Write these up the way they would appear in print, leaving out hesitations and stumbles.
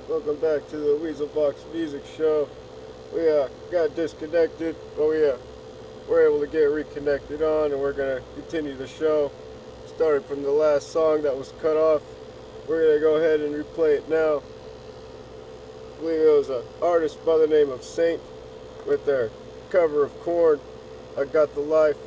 Welcome back to the Weasel Box Music Show. We got disconnected, but we're able to get reconnected on, and we're gonna continue the show. Started from the last song that was cut off. We're gonna go ahead and replay it now. I believe it was an artist by the name of Saint with their cover of Korn, I Got the Life.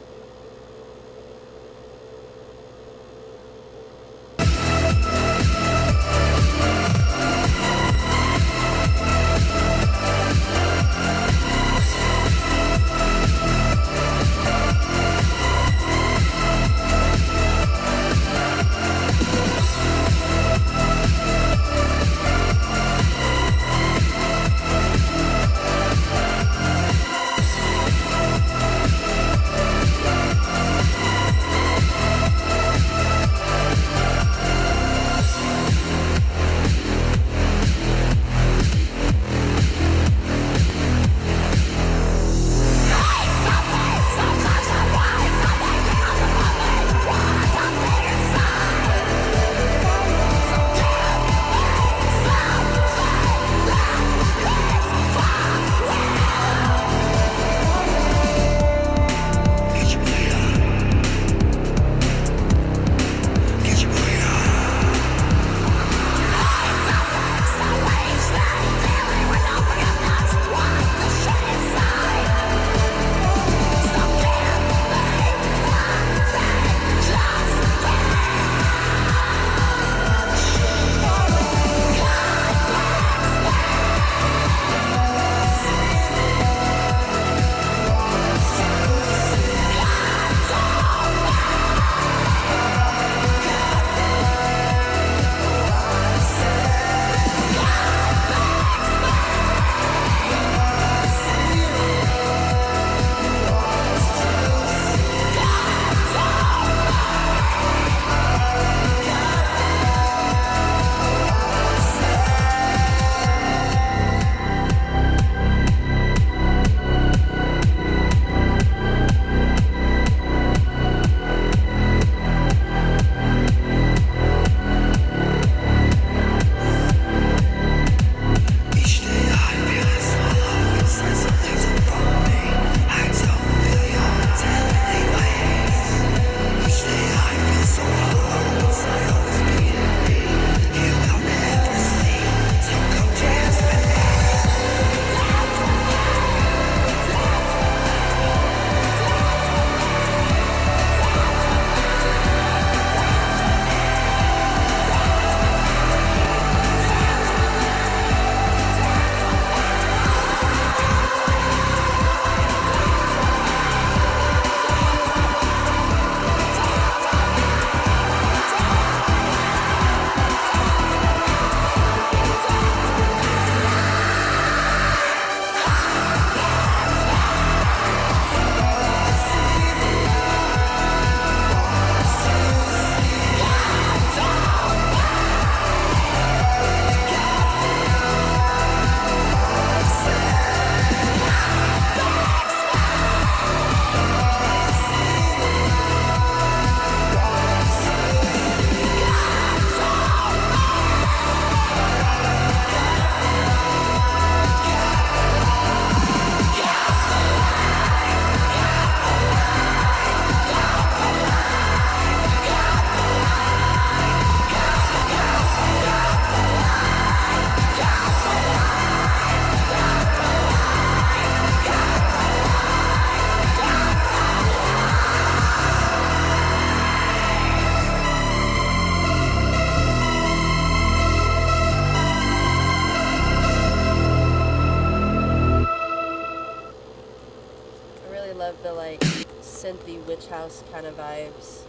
Love the synthy witch house kind of vibes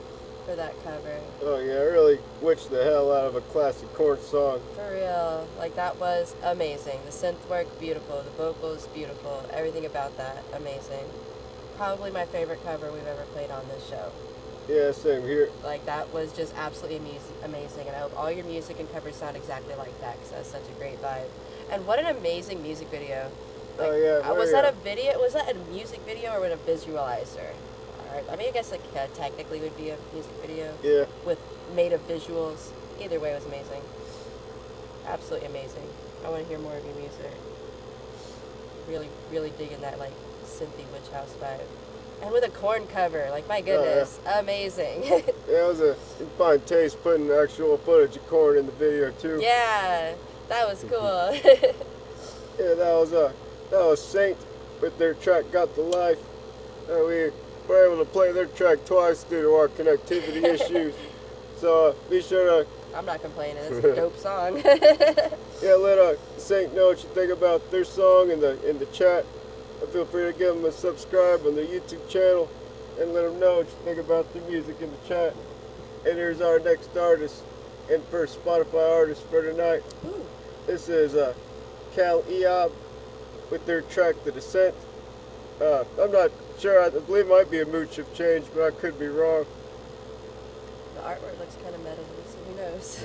for that cover. Oh yeah, I really witched the hell out of a classic Korn song. For real, that was amazing. The synth work, beautiful. The vocals, beautiful. Everything about that, amazing. Probably my favorite cover we've ever played on this show. Yeah, same here. That was just absolutely amazing, and I hope all your music and covers sound exactly like that, because that's such a great vibe. And what an amazing music video. Oh yeah. Was that a video? Was that a music video or was it a visualizer? I mean, I guess technically would be a music video. Yeah. With made of visuals. Either way, it was amazing. Absolutely amazing. I want to hear more of your music. Really, really digging that like synthy witch house vibe. And with a corn cover, like my goodness, amazing. Yeah, it was a fine taste putting actual footage of corn in the video too. Yeah, that was cool. Yeah, that was Saint with their track "Got the Life." We were able to play their track twice due to our connectivity issues. So be sure to. I'm not complaining. It's a dope song. Yeah, let Saint know what you think about their song in the chat. And feel free to give them a subscribe on the YouTube channel and let them know what you think about the music in the chat. And here's our next artist and first Spotify artist for tonight. Ooh. This is Cal Eob with their track "The Descent." I'm not sure. I believe it might be a mooch of change, but I could be wrong. The artwork looks kind of metal, so who knows?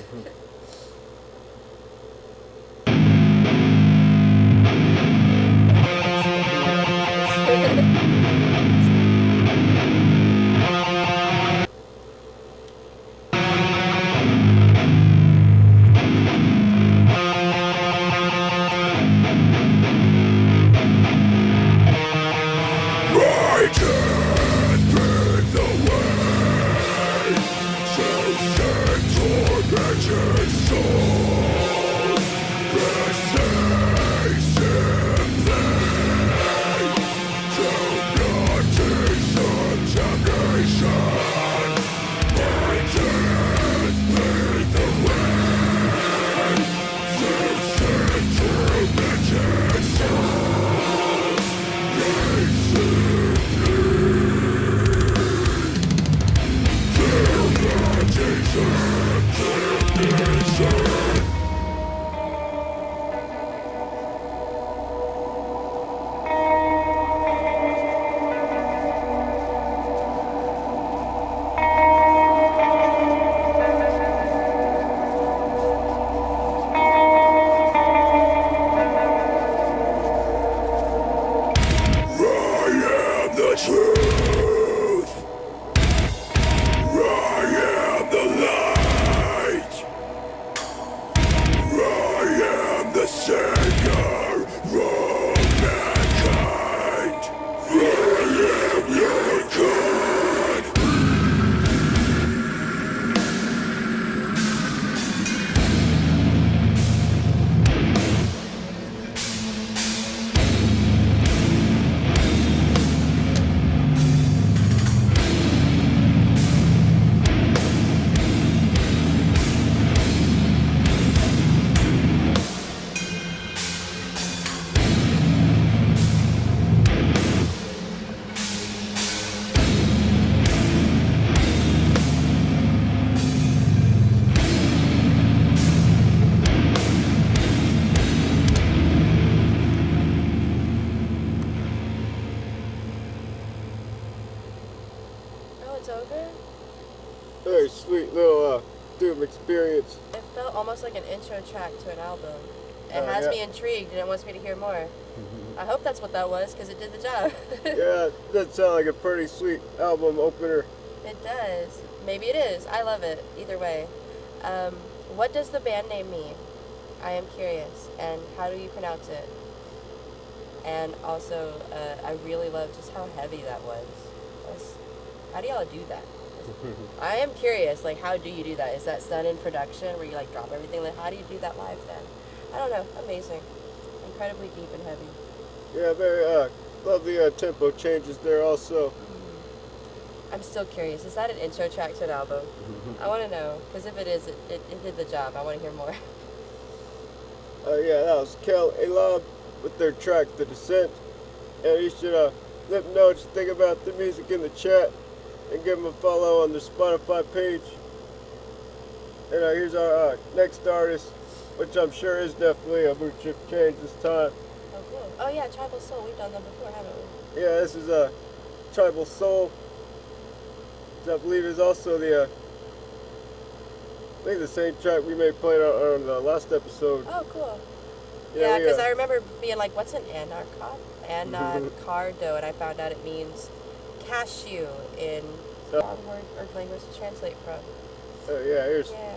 Over? Very sweet little Doom experience. It felt almost like an intro track to an album. It has me intrigued and it wants me to hear more. I hope that's what that was because it did the job. Yeah, it does sound like a pretty sweet album opener. It does. Maybe it is. I love it. Either way. What does the band name mean? I am curious. And how do you pronounce it? And also, I really love just how heavy that was. How do y'all do that? I am curious, like, how do you do that? Is that done in production where you, like, drop everything? Like, how do you do that live then? I don't know. Amazing. Incredibly deep and heavy. Yeah, very, love the tempo changes there also. I'm still curious. Is that an intro track to an album? I want to know, because if it is, it did the job. I want to hear more. Yeah, that was Kel Eob with their track "The Descent." And you should let them know what you think about the music in the chat and give them a follow on their Spotify page. And here's our next artist, which I'm sure is definitely a mood shift change this time. Oh, cool. Oh, yeah, Tribal Soul. We've done them before, haven't we? Yeah, this is Tribal Soul. Which I believe is also the I think the same track we may play on the last episode. Oh, cool. Yeah, because I remember being like, what's an anacardo? And I found out it means cashew in wrong word or language to translate from. Yeah, here's... Yeah.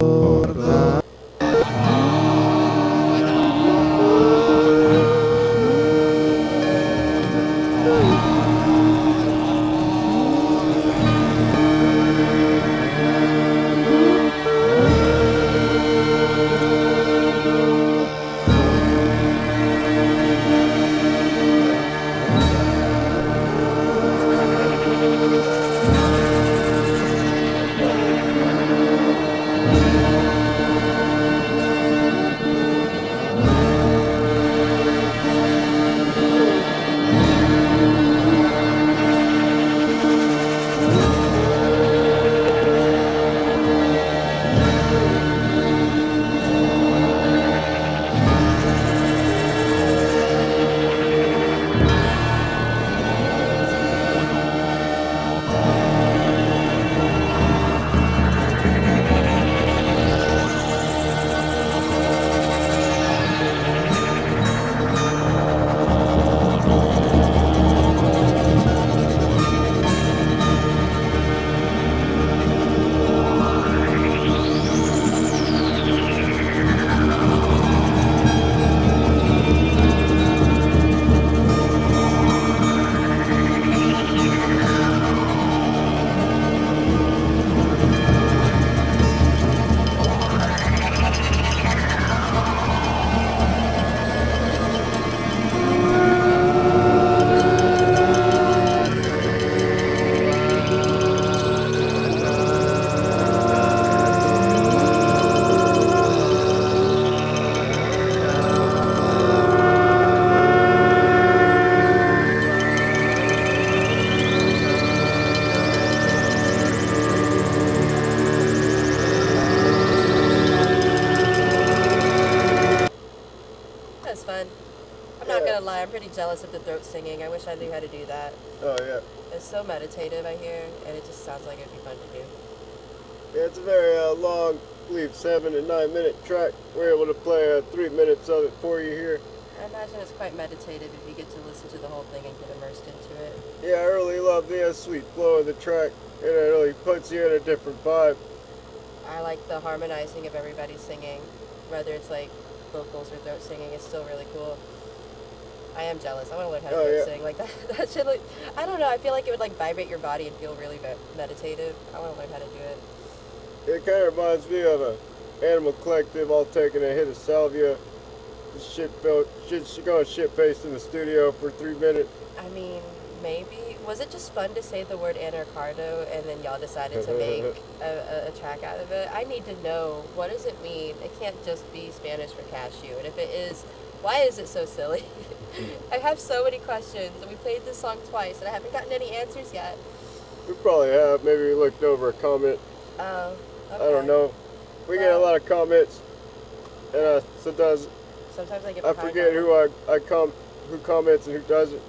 jealous of the throat singing. I wish I knew how to do that. Oh yeah. It's so meditative, I hear, and it just sounds like it'd be fun to do. Yeah, it's a very long, I believe 7 and 9 minute track. We're able to play 3 minutes of it for you here. I imagine it's quite meditative if you get to listen to the whole thing and get immersed into it. Yeah, I really love the sweet flow of the track, and it really puts you in a different vibe. I like the harmonizing of everybody singing, whether it's like vocals or throat singing. It's still really cool. I am jealous. I want to learn how to throat sing like that. That should like, I don't know. I feel like it would like vibrate your body and feel really meditative. I want to learn how to do it. It kind of reminds me of a Animal Collective all taking a hit of salvia. Going shit-faced in the studio for 3 minutes. I mean, maybe. Was it just fun to say the word anacardo and then y'all decided to make a track out of it? I need to know, what does it mean? It can't just be Spanish for cashew. And if it is, why is it so silly? I have so many questions. And we played this song twice and I haven't gotten any answers yet. We probably have. Maybe we looked over a comment. Oh, okay. I don't know. We get a lot of comments. And sometimes I get forget who comments and who doesn't.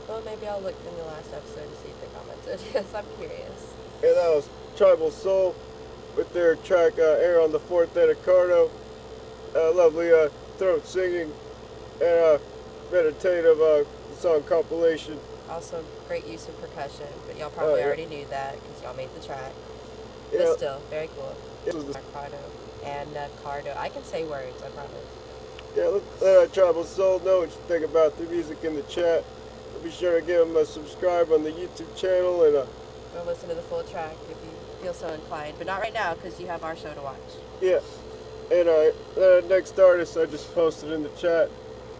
Well, maybe I'll look in the last episode to see if they commented. Yes, I'm curious. And that was Tribal Soul with their track Air on the Fourth Anacardo. Lovely throat singing and meditative song compilation. Also, great use of percussion, but y'all probably already knew that because y'all made the track. Yeah. But still, very cool. Anacardo and Cardo. I can say words, I promise. Yeah, let Tribal Soul know what you think about the music in the chat. Be sure to give them a subscribe on the YouTube channel and go listen to the full track if you feel so inclined, but not right now because you have our show to watch. Yeah, and the next artist I just posted in the chat,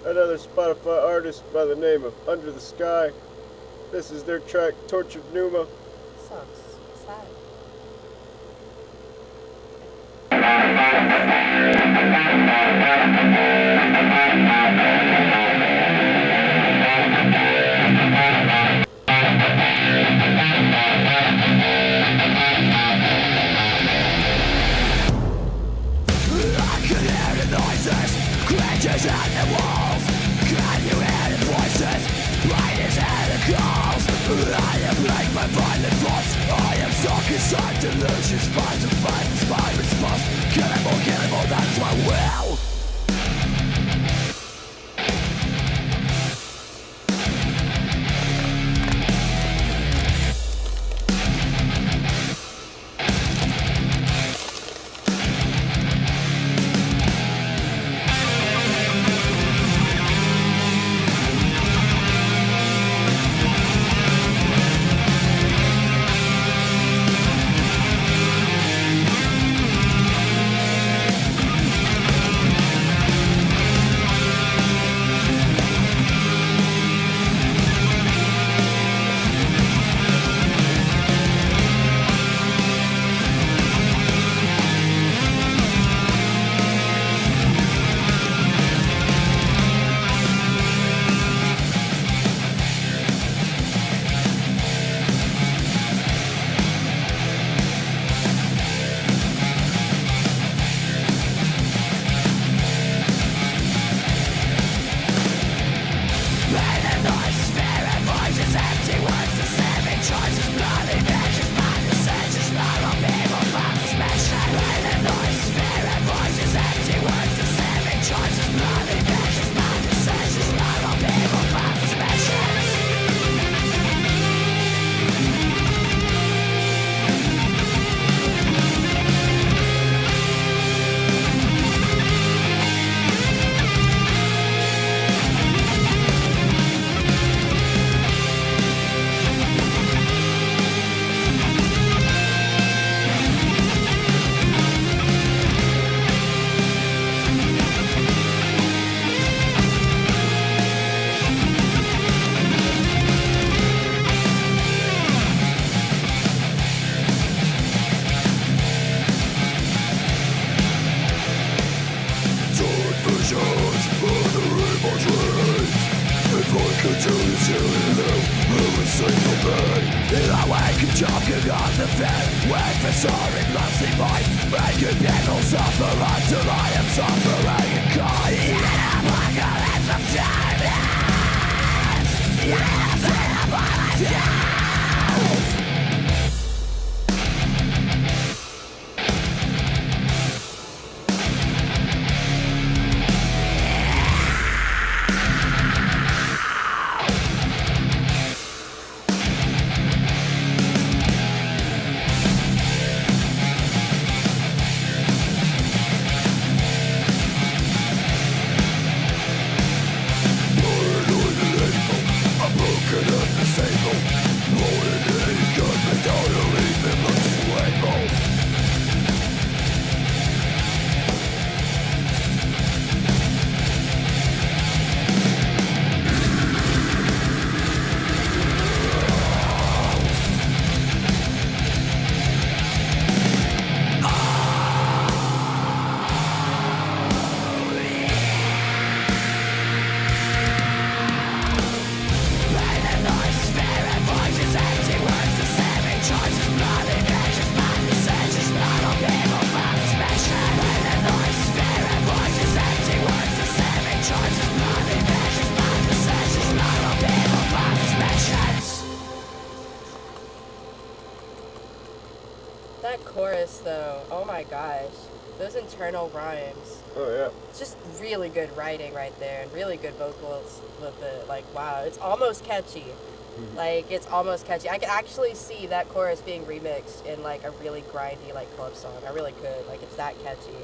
another Spotify artist by the name of Under the Sky. This is their track Tortured Pneuma. Sounds sad. Scratches at the walls. Can you hear the voices? Light is at the calls. I am plagued by violent thoughts. I am stuck inside delusions. Trying to find my response. Killable, that's my will. Choking on the fed with the soaring lusty mind, making people suffer until I am suffering in kind. Apocalypse of time. That chorus, though, oh my gosh. Those internal rhymes. Oh, yeah. It's just really good writing right there and really good vocals with it. Like, wow, it's almost catchy. Like, it's almost catchy. I could actually see that chorus being remixed in, like, a really grindy, like, club song. I really could. Like, it's that catchy.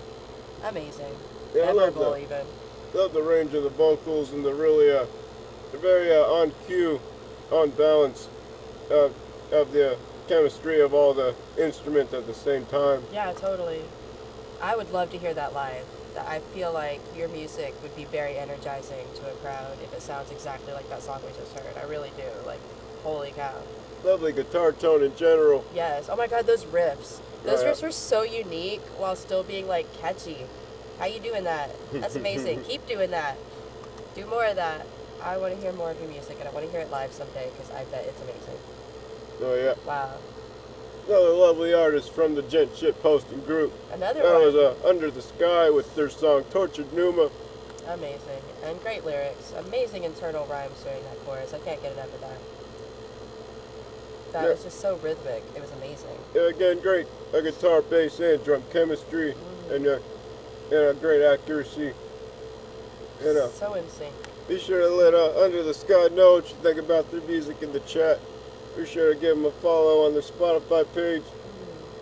Amazing. Yeah, I love Memorable, that. even. Love the range of the vocals and the really, the very on cue, on balance of the chemistry of all the instruments at the same time. Yeah, totally. I would love to hear that live. I feel like your music would be very energizing to a crowd if it sounds exactly like that song we just heard. I really do. Like, holy cow. Lovely guitar tone in general. Yes. Oh my god, those riffs. Those Oh, yeah. riffs were so unique while still being, like, catchy. How you doing that? That's amazing. Keep doing that. Do more of that. I want to hear more of your music, and I want to hear it live someday, because I bet it's amazing. Oh, yeah. Wow. Another lovely artist from the Gent Shit posting group. Another That one. was Under the Sky with their song Tortured Numa. Amazing. And great lyrics. Amazing internal rhymes during that chorus. I can't get enough of that. That Yeah. was just so rhythmic. It was amazing. Yeah, again, great guitar, bass, and drum chemistry, and great accuracy. You know, So in sync. be sure to let Under the Sky know what you think about their music in the chat. Be sure to give them a follow on their Spotify page.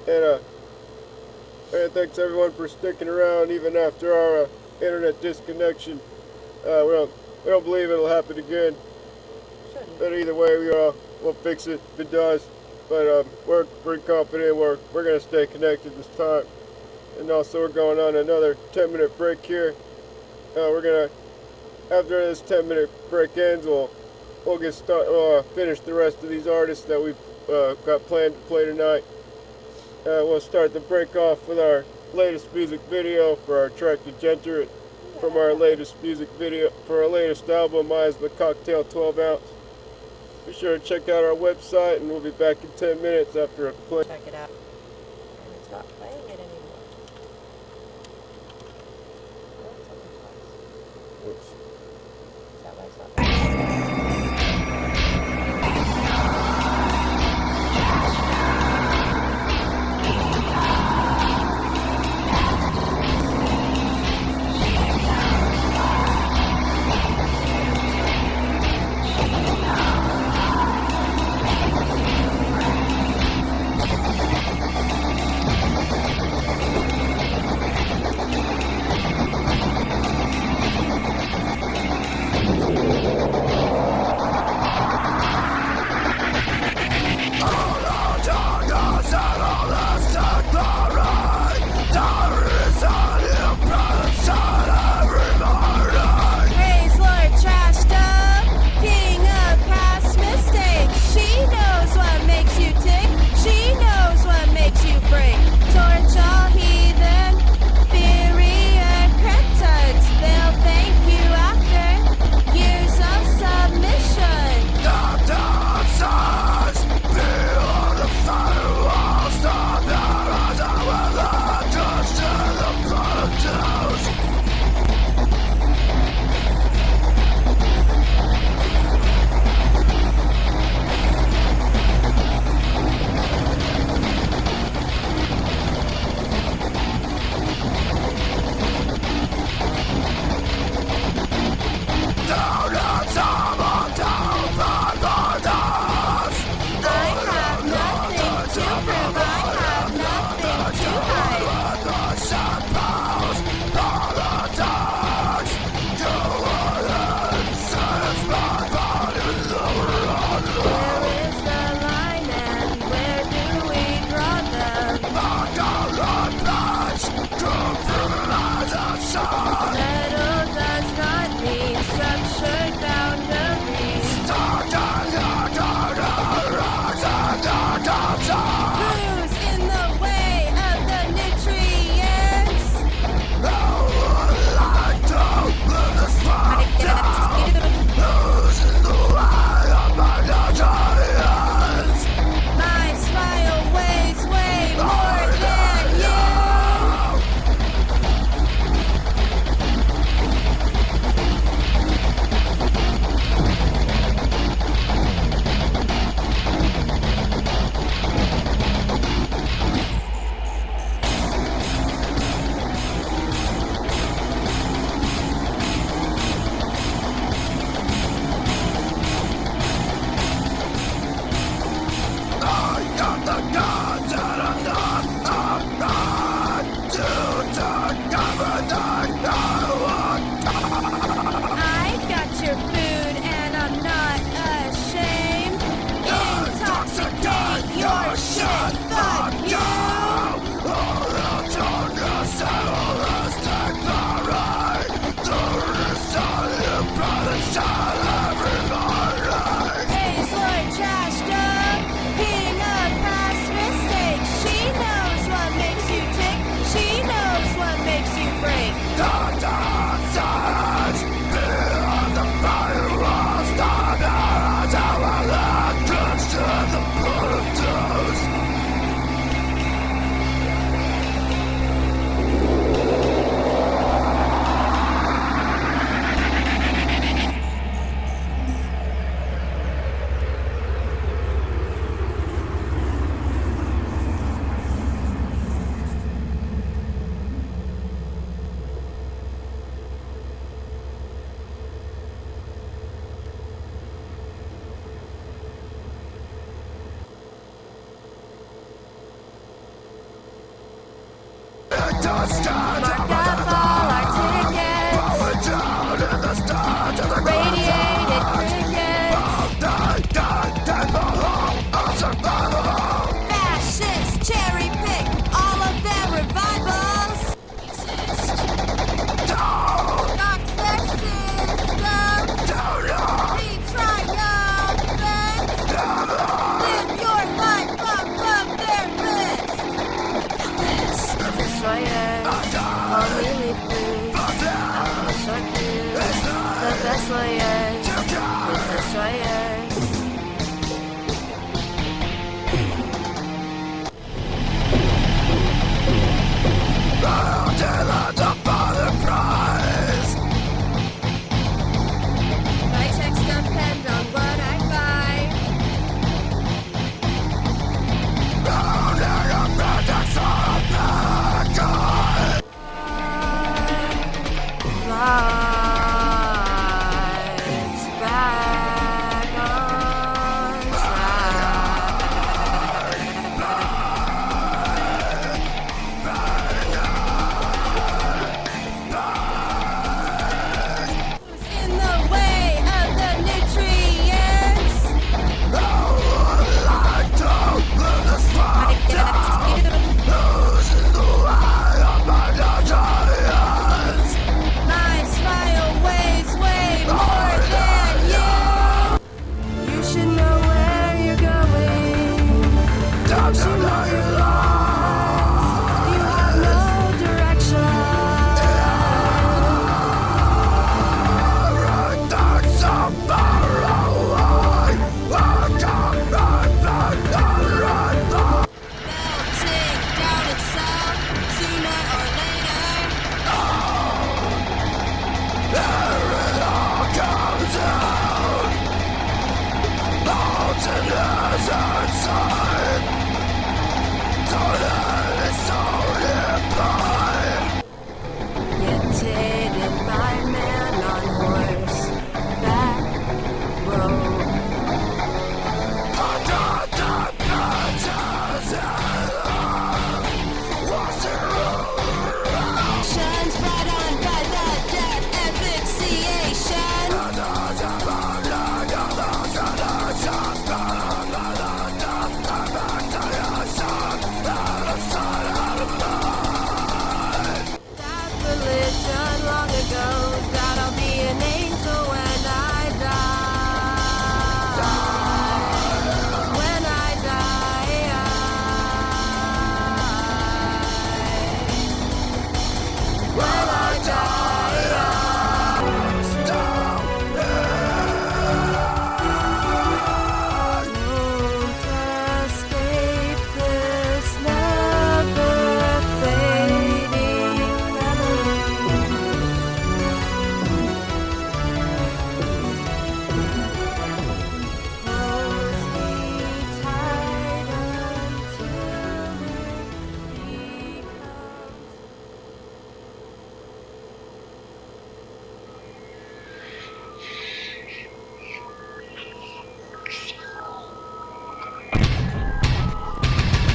And thanks everyone for sticking around even after our internet disconnection. We don't believe it'll happen again. Shouldn't. But either way, we'll fix it if it does. But we're pretty confident we're gonna stay connected this time. And also we're going on another 10-minute break here. We're gonna, after this 10-minute break ends, we'll finish the rest of these artists that we've got planned to play tonight. We'll start the break off with our latest music video for our track Degenerate from our latest music video for our latest album, Eyes of the Cocktail 12 Ounce. Be sure to check out our website, and we'll be back in 10 minutes after a play. Check it out. And it's not playing it anymore. Oh, it's on the Oops. Is that why it's not playing? Marked up all our tickets. Radiated crickets. Fascists cherry pick all of their revivals. Knock their system. Be triumphant. Live your life off of their list. Destroyers, only leave clues. I'll short fuse. The best lawyers, is destroyers. My checks depend on what I find. Lights back on track. Who's in the way of the nutrients? My smile weighs way more than you. You should know where you're going. Don't you know you're lost? You have no direction. Melting down itself sooner or later. Irritated by man on horse back road. Shines brought on by the death asphyxiation. That religion long ago that I'll be an angel when I die. When I die. When I Won't escape this never fading memory. Holds me tight until it becomes.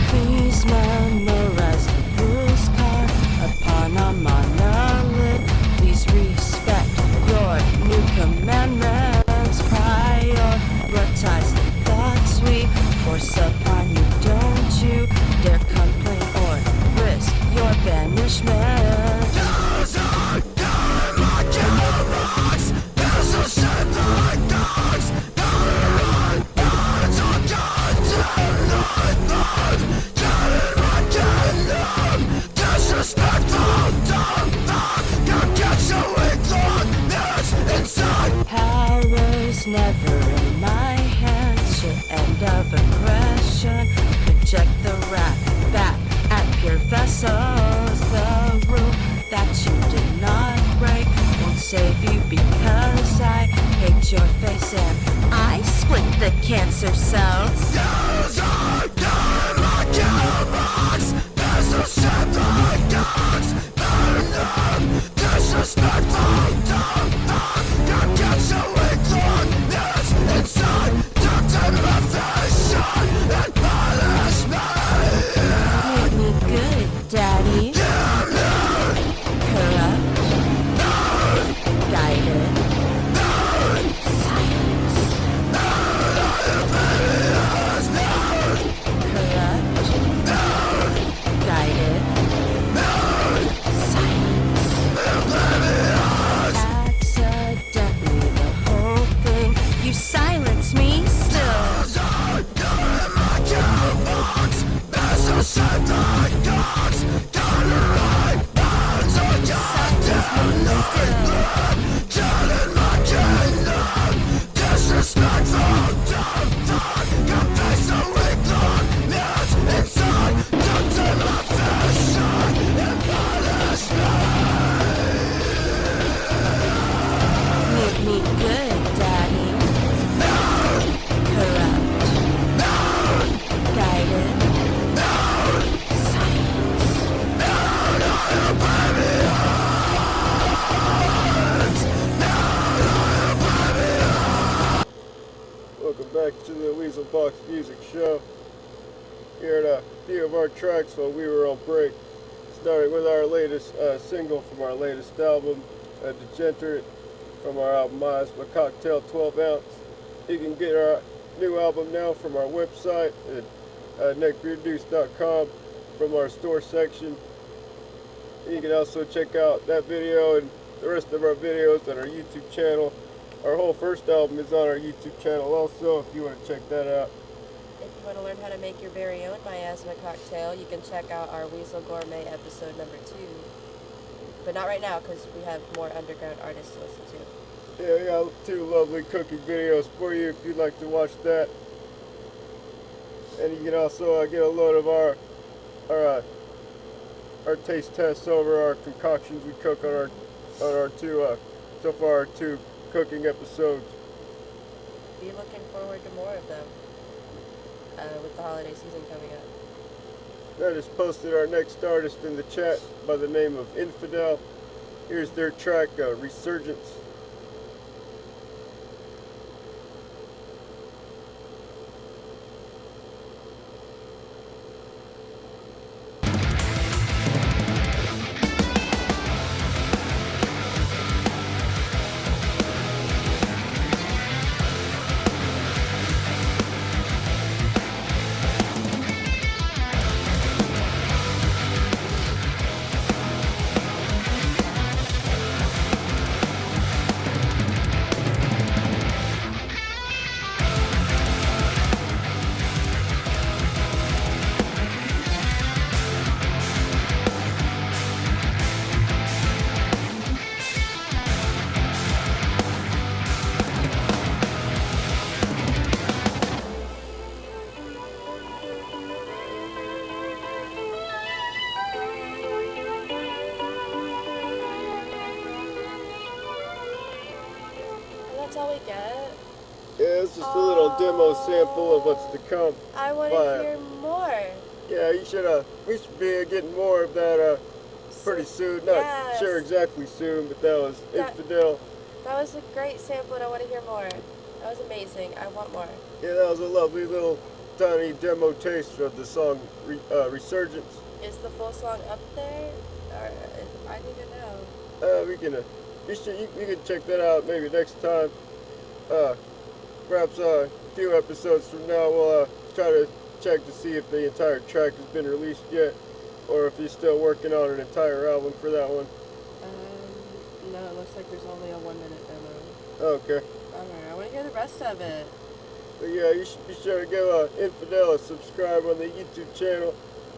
Please memorize the bruise car upon a monolith. Please respect your new commandments. Prioritize the thoughts we force upon you. Don't you dare complain or risk your banishment. Power's never in my hands. Your end of aggression. Project the wrath back at pure vessels. The rule that you did not break won't save you because I hate your face and I split the cancer cells. Make me good, Daddy. Music Show. Heard a few of our tracks while we were on break, starting with our latest single from our latest album, Degenerate, from our album My Cocktail 12 Ounce. You can get our new album now from our website at neckbeardnoose.com from our store section. You can also check out that video and the rest of our videos on our YouTube channel. Our whole first album is on our YouTube channel also, if you want to check that out. If you want to learn how to make your very own miasma cocktail, you can check out our Weasel Gourmet episode number 2. But not right now, because we have more underground artists to listen to. Yeah, we got 2 lovely cooking videos for you if you'd like to watch that. And you can also get a load of our taste tests over our concoctions we cook on our 2 so far our 2 cooking episodes. Be looking forward to more of them with the holiday season coming up. I just posted our next artist in the chat by the name of Infidel. Here's their track, Resurgence. That's all we get. Yeah, it's just a little demo sample of what's to come. I want to hear more. Yeah, we should be getting more of that pretty soon. Not sure exactly soon, but that was Infidel. That was a great sample, and I want to hear more. That was amazing. I want more. Yeah, that was a lovely little tiny demo taste of the song Resurgence. Is the full song up there? Or, I need to know. You can check that out maybe next time. Perhaps a few episodes from now we'll try to check to see if the entire track has been released yet, or if he's still working on an entire album for that one. No, it looks like there's only a 1-minute demo. Okay. Alright, I want to hear the rest of it. But yeah, you should be sure to give Infidel a subscribe on the YouTube channel.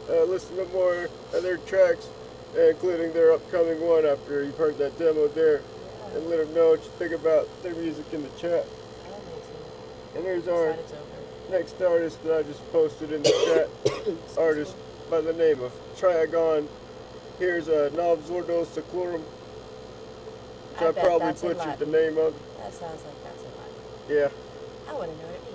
Listen to more of their tracks, including their upcoming one after you've heard that demo there. Yeah. And let them know what you think about their music in the chat. And there's our next artist that I just posted in the chat. Artist by the name of Triagon. Here's Nob Zordo Seclorum, which I probably butchered the name of. That sounds like that's in Latin. Yeah. I want to know what it means.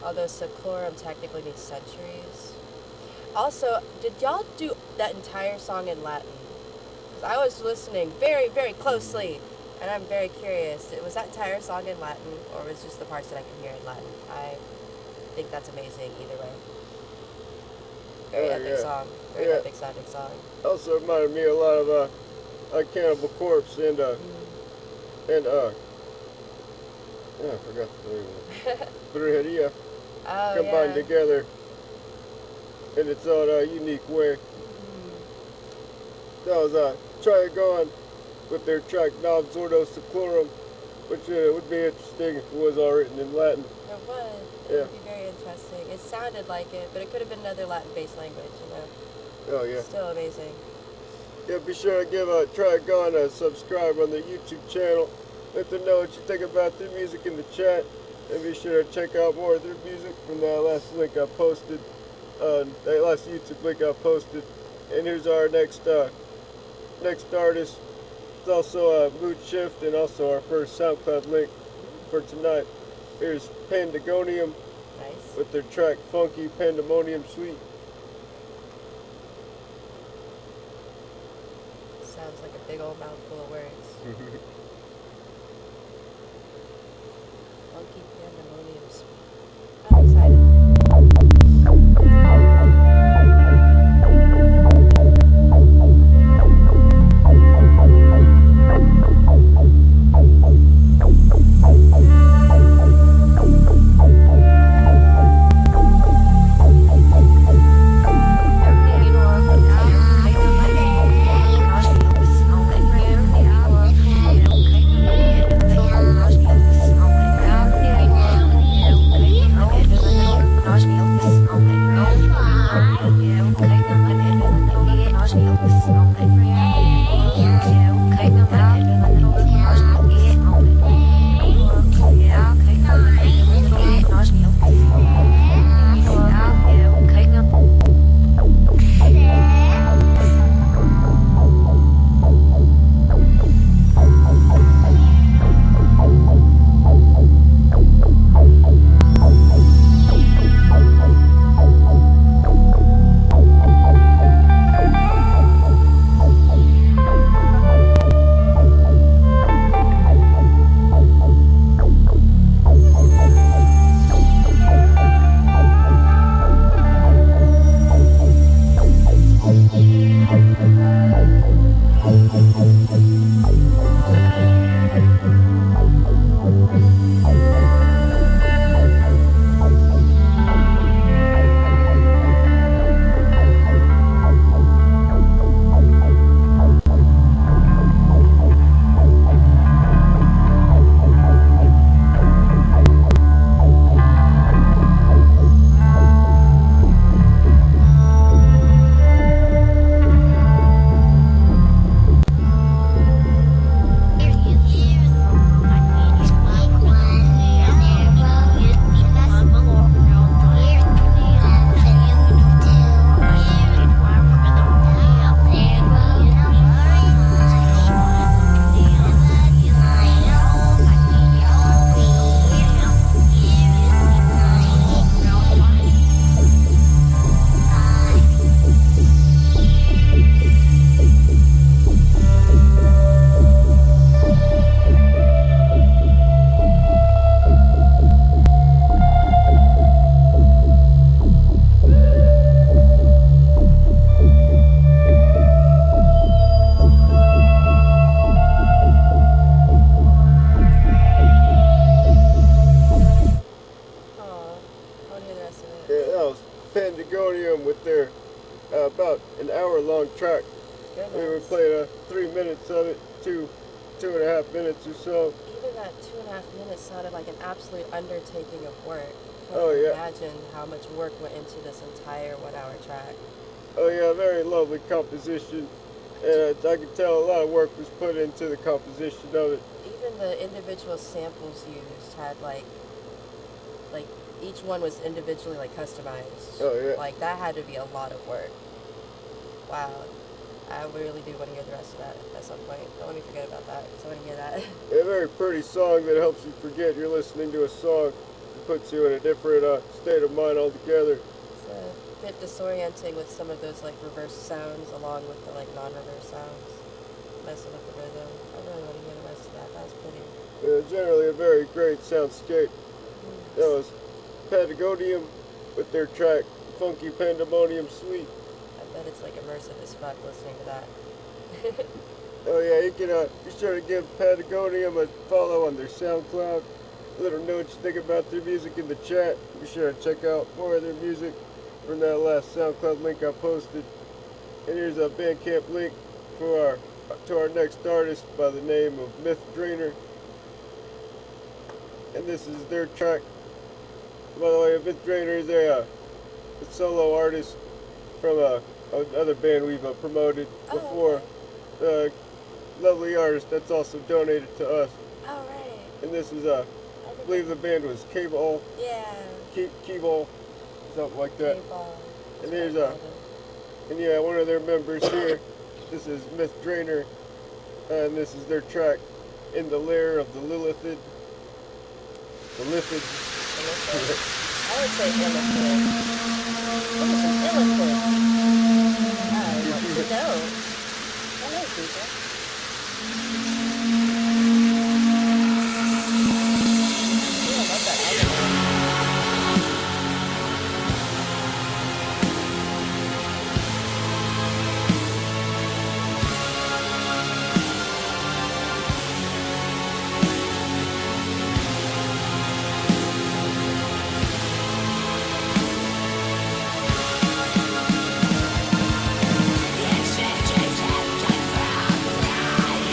Although Seclorum technically means centuries. Also, did y'all do that entire song in Latin? 'Cause I was listening very, very closely, and I'm very curious. Was that entire song in Latin, or was just the parts that I could hear in Latin? I think that's amazing either way. Very epic song. Very epic sounding song. Also reminded me a lot of Cannibal Corpse and yeah, I forgot the name of it. Brujeria combined together in its own unique way. That was Trigon with their track Non Sordo Seclorum, which would be interesting if it was all written in Latin. It would. It would be very interesting. It sounded like it, but it could have been another Latin-based language, you know. Oh yeah. Still amazing. Yeah, be sure to give Trigon a subscribe on the YouTube channel. Let them know what you think about their music in the chat. And be sure to check out more of their music from that last link I posted. That last YouTube link I posted. And here's our next artist. It's also Mood Shift and also our first SoundCloud link for tonight. Here's Pandagonium with their track Funky Pandemonium Suite. Sounds like a big old mouthful of words. Funky Pandemonium Suite. I'm excited. Pandagonium with their about an hour-long track. We played 3 minutes of it, two and a half minutes or so. Even that 2.5 minutes sounded like an absolute undertaking of work. Oh yeah. Imagine how much work went into this entire 1 hour track. Oh yeah, very lovely composition, and I can tell a lot of work was put into the composition of it. Even the individual samples used had like each one was individually like customized. Oh yeah. Like that had to be a lot of work. Wow. I really do want to hear the rest of that at some point. Don't let me forget about that, because I want to hear that. A very pretty song that helps you forget you're listening to a song. puts you in a different state of mind altogether. It's a bit disorienting with some of those like reverse sounds along with the like non-reverse sounds. Messing with the rhythm. I really want to hear the rest of that. That was pretty. Generally a very great soundscape. That was Patagonium with their track Funky Pandemonium Suite. I bet it's like immersive as fuck listening to that. Oh yeah, you can be sure to give Patagonium a follow on their SoundCloud. Let them know what you think about their music in the chat. Be sure to check out more of their music from that last SoundCloud link I posted. And here's a Bandcamp link for our next artist by the name of Myth Drainer. And this is their track. By the way, Myth Drainer is a solo artist from another band we've promoted before. Lovely artist that's also donated to us. Oh, right. And this is I believe the band was K-Ball. Yeah. Key-Ball, something like that. K-ball. And here's one of their members here. This is Myth Drainer, and this is their track In the Lair of the Lillithid. The Lithid. I would say illithid. What is an illithid? I want to know. Hello, people. Yeah, I love that album. It's just keeps happening from crying.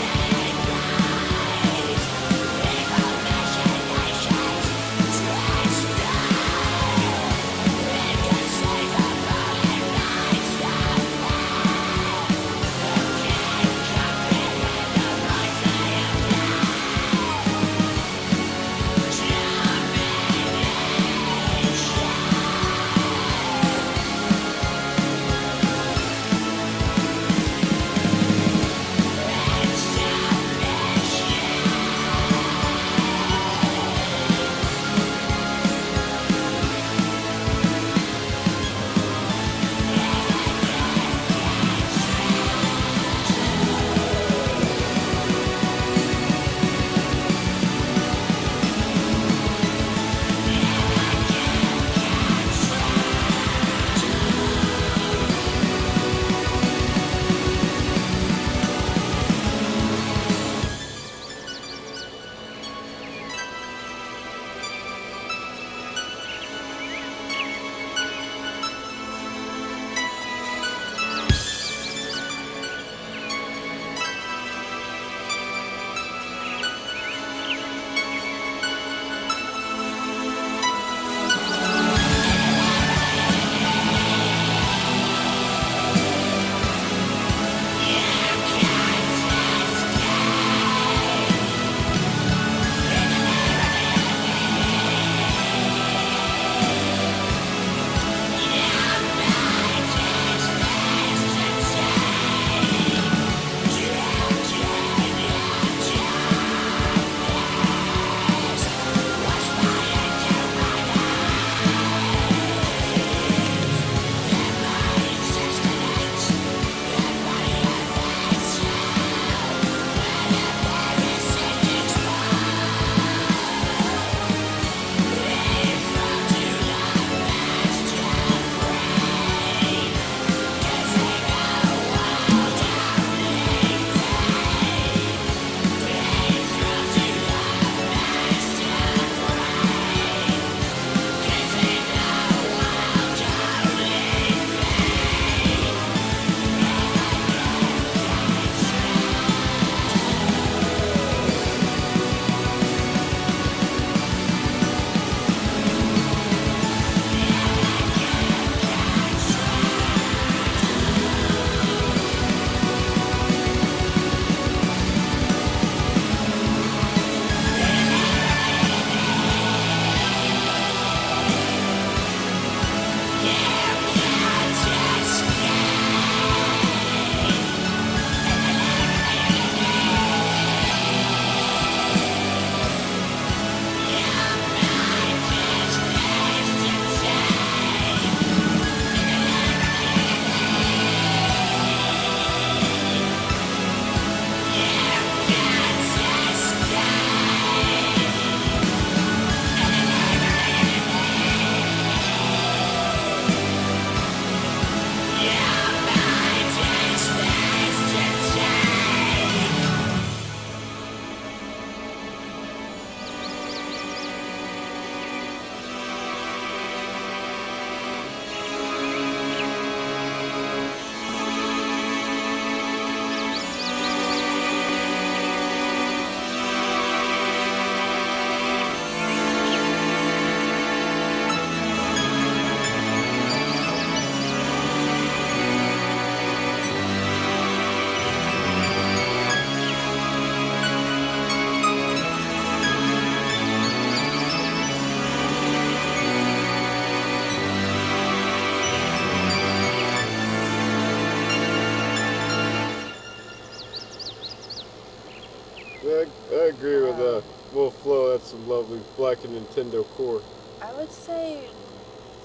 probably Black and Nintendo core. I would say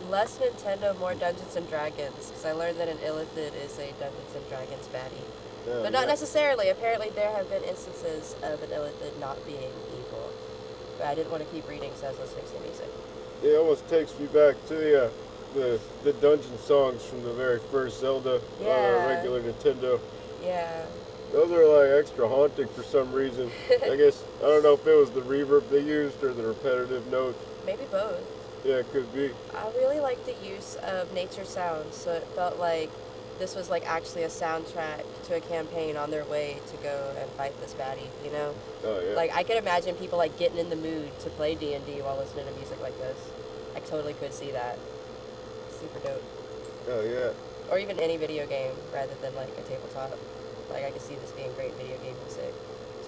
less Nintendo, more Dungeons and Dragons, because I learned that an Illithid is a Dungeons and Dragons baddie. Yeah, But not necessarily. Apparently there have been instances of an Illithid not being evil. But I didn't want to keep reading, so I was listening to the music. It almost takes me back to the dungeon songs from the very first Zelda on Yeah. a regular Nintendo. Yeah. Those are like extra haunting for some reason. I guess, I don't know if it was the reverb they used or the repetitive notes. Maybe both. Yeah, it could be. I really liked the use of nature sounds, so it felt like this was like actually a soundtrack to a campaign on their way to go and fight this baddie, you know? Oh, yeah. Like, I could imagine people like getting in the mood to play D&D while listening to music like this. I totally could see that. Super dope. Oh, yeah. Or even any video game rather than like a tabletop. Like, I could see this being great video game music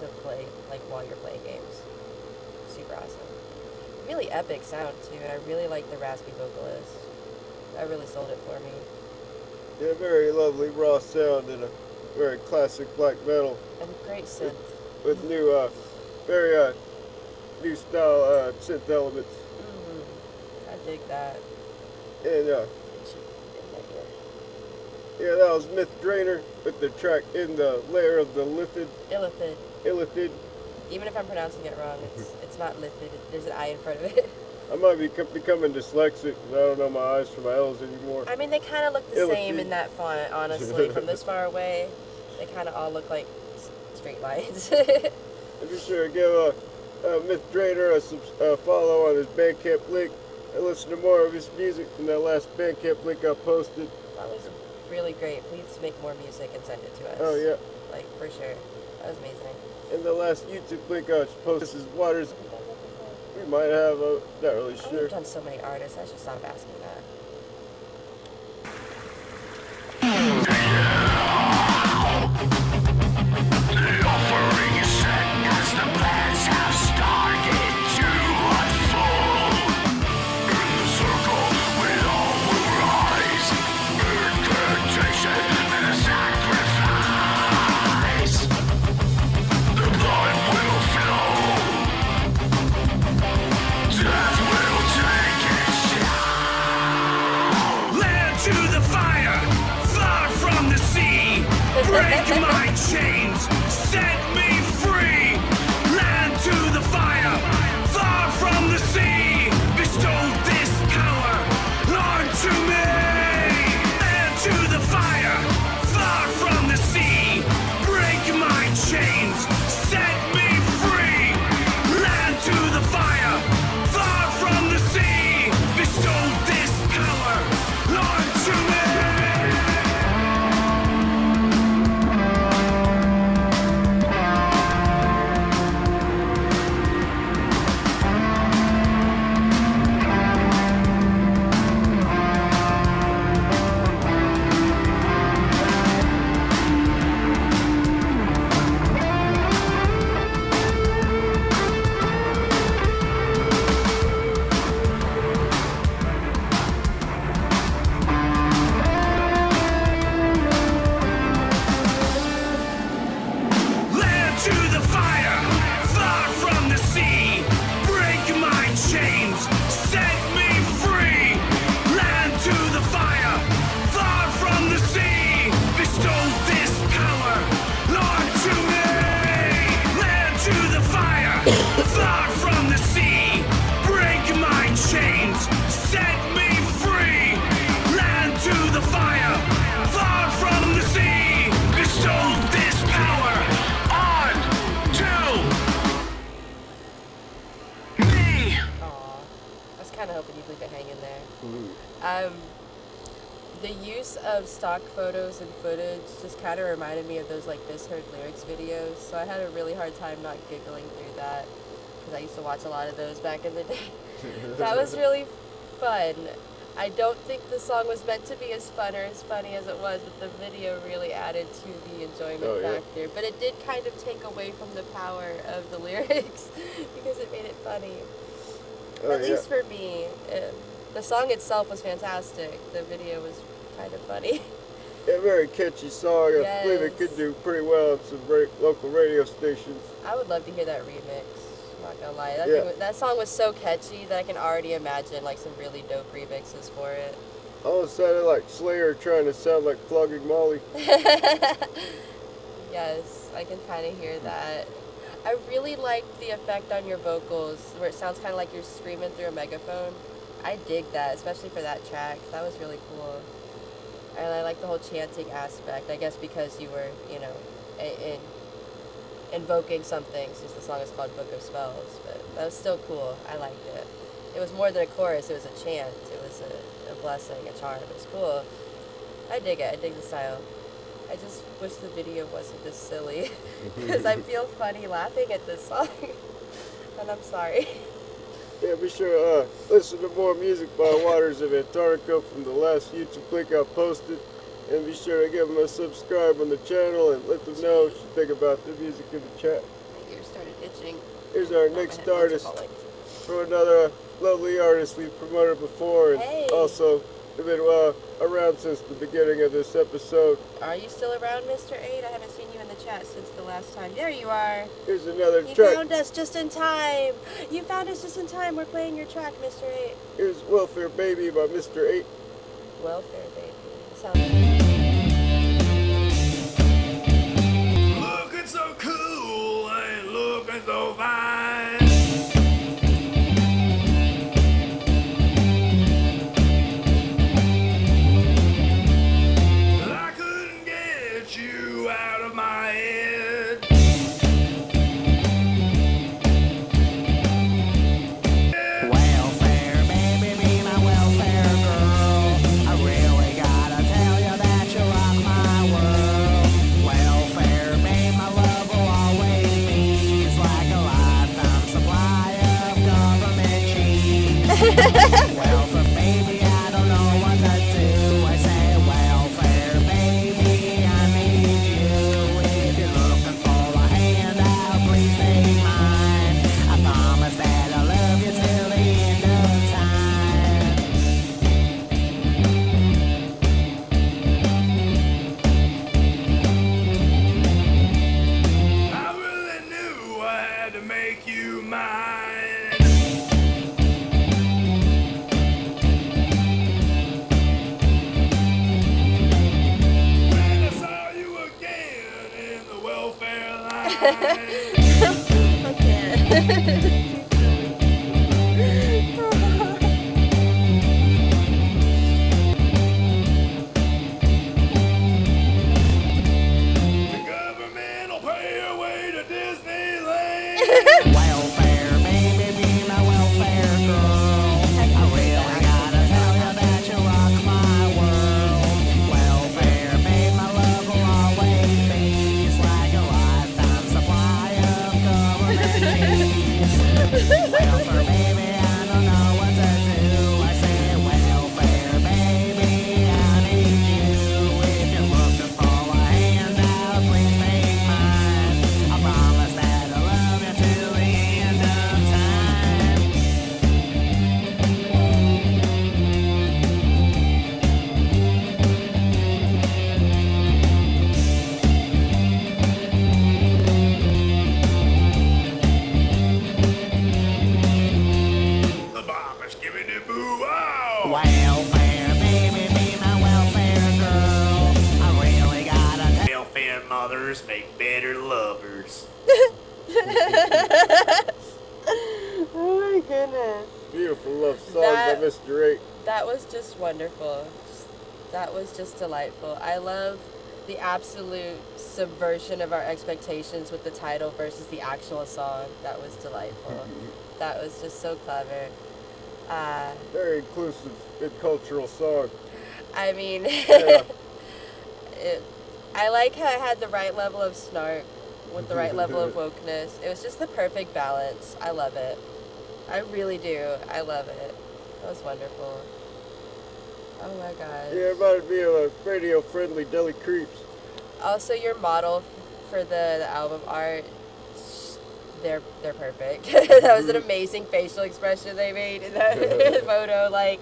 to play like while you're playing games. Super awesome. Really epic sound too, and I really like the raspy vocalist. That really sold it for me. Yeah, very lovely raw sound and a very classic black metal And great synth. with new, very new style synth elements. I dig that. And yeah, that was Myth Drainer with the track In the Lair of the Lithid. Illithid. Illithid. Even if I'm pronouncing it wrong, it's not lithid. There's an I in front of it. I might be becoming dyslexic because I don't know my I's from my L's anymore. I mean, they kind of look the Illithid. same in that font, honestly. From this far away, they kind of all look like straight lines. And be sure to give Myth Drainer a follow on his Bandcamp link and listen to more of his music from that last Bandcamp link I posted. That was really great. Please make more music and send it to us. Oh, yeah. Like, for sure. That was amazing. And the last YouTube link I posted, this is Waters. We might have, not really Oh, sure. we've done so many artists. I should stop asking that. The offering is set as the plans have started to unfold. In the circle, we all will rise. Incantation and a sacrifice. The blood will flow. Death will take its toll. Land to the fire, far from the sea. Break my chains, set me free. Land to the fire, far from the sea. Bestow this power onto me. Land to the fire, far from the sea. Break my chains, set me free. Land to the fire, far from the sea. Bestow this power onto me. Land to the fire, far from the sea. Break my chains, set me free. Land to the fire, far from the sea. Bestow this power onto me. Land to the fire, far from the sea. Break my chains, set me free. Land to the fire, far from the sea. Bestow this power onto me. Aw. I was kind of hoping you'd leave it hanging there. The use of stock photos and footage just kind of reminded me of those like misheard lyrics videos, so I had a really hard time not giggling through that because I used to watch a lot of those back in the day. That was really fun. I don't think the song was meant to be as fun or as funny as it was, but the video really added to the enjoyment factor. But it did kind of take away from the power of the lyrics because it made it funny. At least for me. The song itself was fantastic. The video was kind of funny. Yeah, very catchy song. I believe it could do pretty well on some local radio stations. I would love to hear that remix. Not gonna lie, that, Yeah. that song was so catchy that I can already imagine like some really dope remixes for it. Almost sounded like Slayer trying to sound like Flogging Molly. Yes, I can kind of hear that. I really liked the effect on your vocals where it sounds kind of like you're screaming through a megaphone. I dig that, especially for that track. That was really cool. And I like the whole chanting aspect, I guess because you were, you know, invoking something since the song is called Book of Spells. But that was still cool. I liked it. It was more than a chorus, it was a chant. It was a blessing, a charm. It was cool. I dig it. I dig the style. I just wish the video wasn't this silly because I feel funny laughing at this song. And I'm sorry. Yeah, be sure to listen to more music by Waters of Antarctica from the last YouTube link I posted. And be sure to give them a subscribe on the channel and let them know what you think about the music in the chat. My ears started itching. Here's our My next headphones are artist falling. for another lovely artist we've promoted before. And Hey. also, they've been around since the beginning of this episode. Are you still around, Mr. 8? I haven't seen you in the chat since the last time. There you are. Here's another You track. found us just in time. You found us just in time. We're playing your track, Mr. 8. Here's Welfare Baby by Mr. 8. Welfare, baby. Looking so cool and looking so fine. I couldn't get you out of my head. Welfare, baby, be my welfare girl. I really gotta tell you that you rock my world. Welfare, babe, my love will always be like a lifetime supply of government cheese. Welfare, baby, I don't know what to do. I say, welfare, baby, I need you. If you're looking for a handout, please take mine. I promise that I'll love you till the end of time. I really knew I had to make you mine. When I saw you again in the welfare line. I can't. The government will pay your way to Disneyland. Welfare, baby, be my welfare girl. I really gotta tell you that you rock my world. Welfare, babe, my love will always be like a lifetime supply of government cheese. Welfare, baby, I don't know what to do. I say, welfare, baby, I need you. If you're looking for a handout, please take mine. I promise that I'll love you till the end of time. The bombers give it a boo. Welfare, baby, be my welfare girl. I really gotta welfare mothers make better lovers. Oh my goodness. Beautiful love song That- by Mr. 8. That was just wonderful. That was just delightful. I love the absolute subversion of our expectations with the title versus the actual song. That was delightful. That was just so clever. Very inclusive, good cultural song. I mean, Yeah. I like how it had the right level of snark with the right level of wokeness. It was just the perfect balance. I love it. I really do. I love it. That was wonderful. Oh my god. Yeah, it reminded me of a radio-friendly Deli Creeps. Also, your model for the album art, they're perfect. That was an amazing facial expression they made in that photo. Like,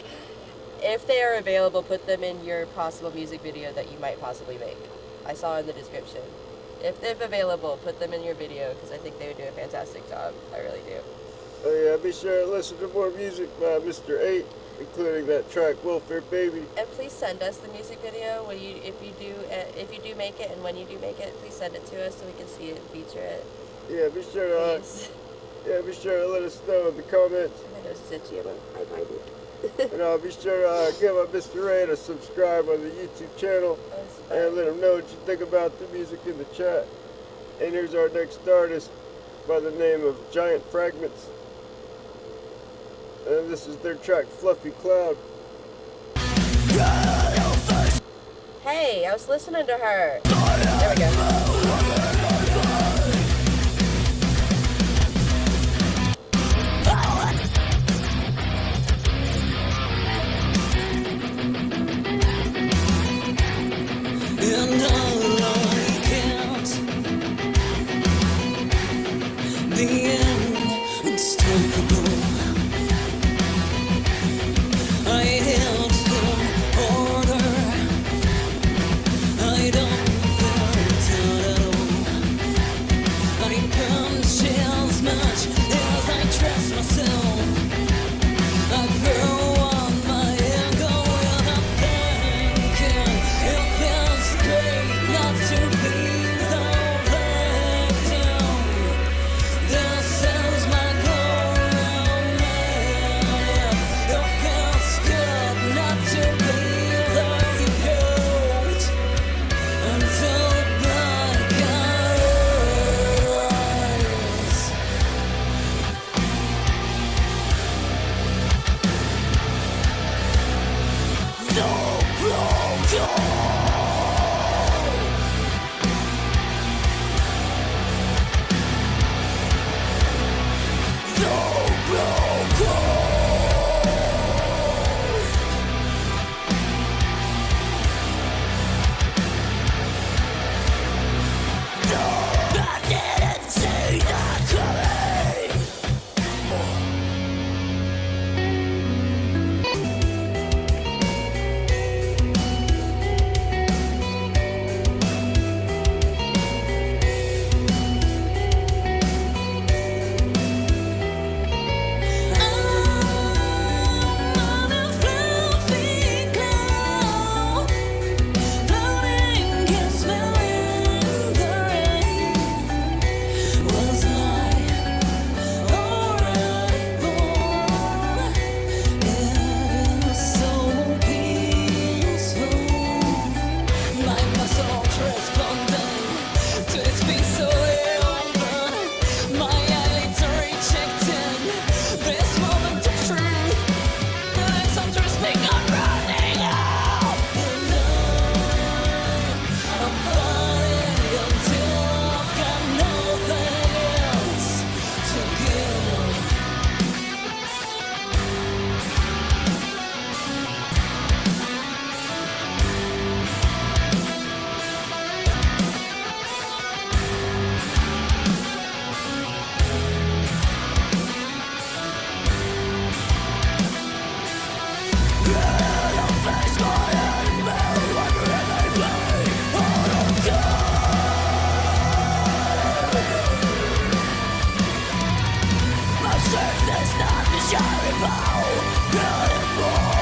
if they are available, put them in your possible music video that you might possibly make. I saw in the description. If available, put them in your video because I think they would do a fantastic job. I really do. Oh yeah, be sure to listen to more music by Mr. 8, including that track "Welfare Baby." And please send us the music video when if you do make it, and when you do make it, please send it to us so we can see it and feature it. Yeah, be sure to Please. be sure to let us know in the comments. My nose is itchy. I'm hiding. And be sure to give Mr. 8 a subscribe on the YouTube channel and let him know what you think about the music in the chat. And here's our next artist by the name of Giant Fragments. And this is their track "Fluffy Cloud." Hey, I was listening to her. There we go. And all I can't the unstoppable. I held him order. I don't feel at all. I punch as much as I trust myself. I throw on my ego without thinking. It feels great not to be the victim. This is my goal, man. It feels good not to be the goat until black eyes. The broken. I didn't see that coming. I'm a fluffy cloud, floating, kiss me in the rain. Was I alright? It is so peaceful. My muscles responding to this peace so often. My eyelids are rejecting this moment of truth. It's interesting, I'm running out. I'm falling until I've got nothing else to give. My strength is not measurable anymore.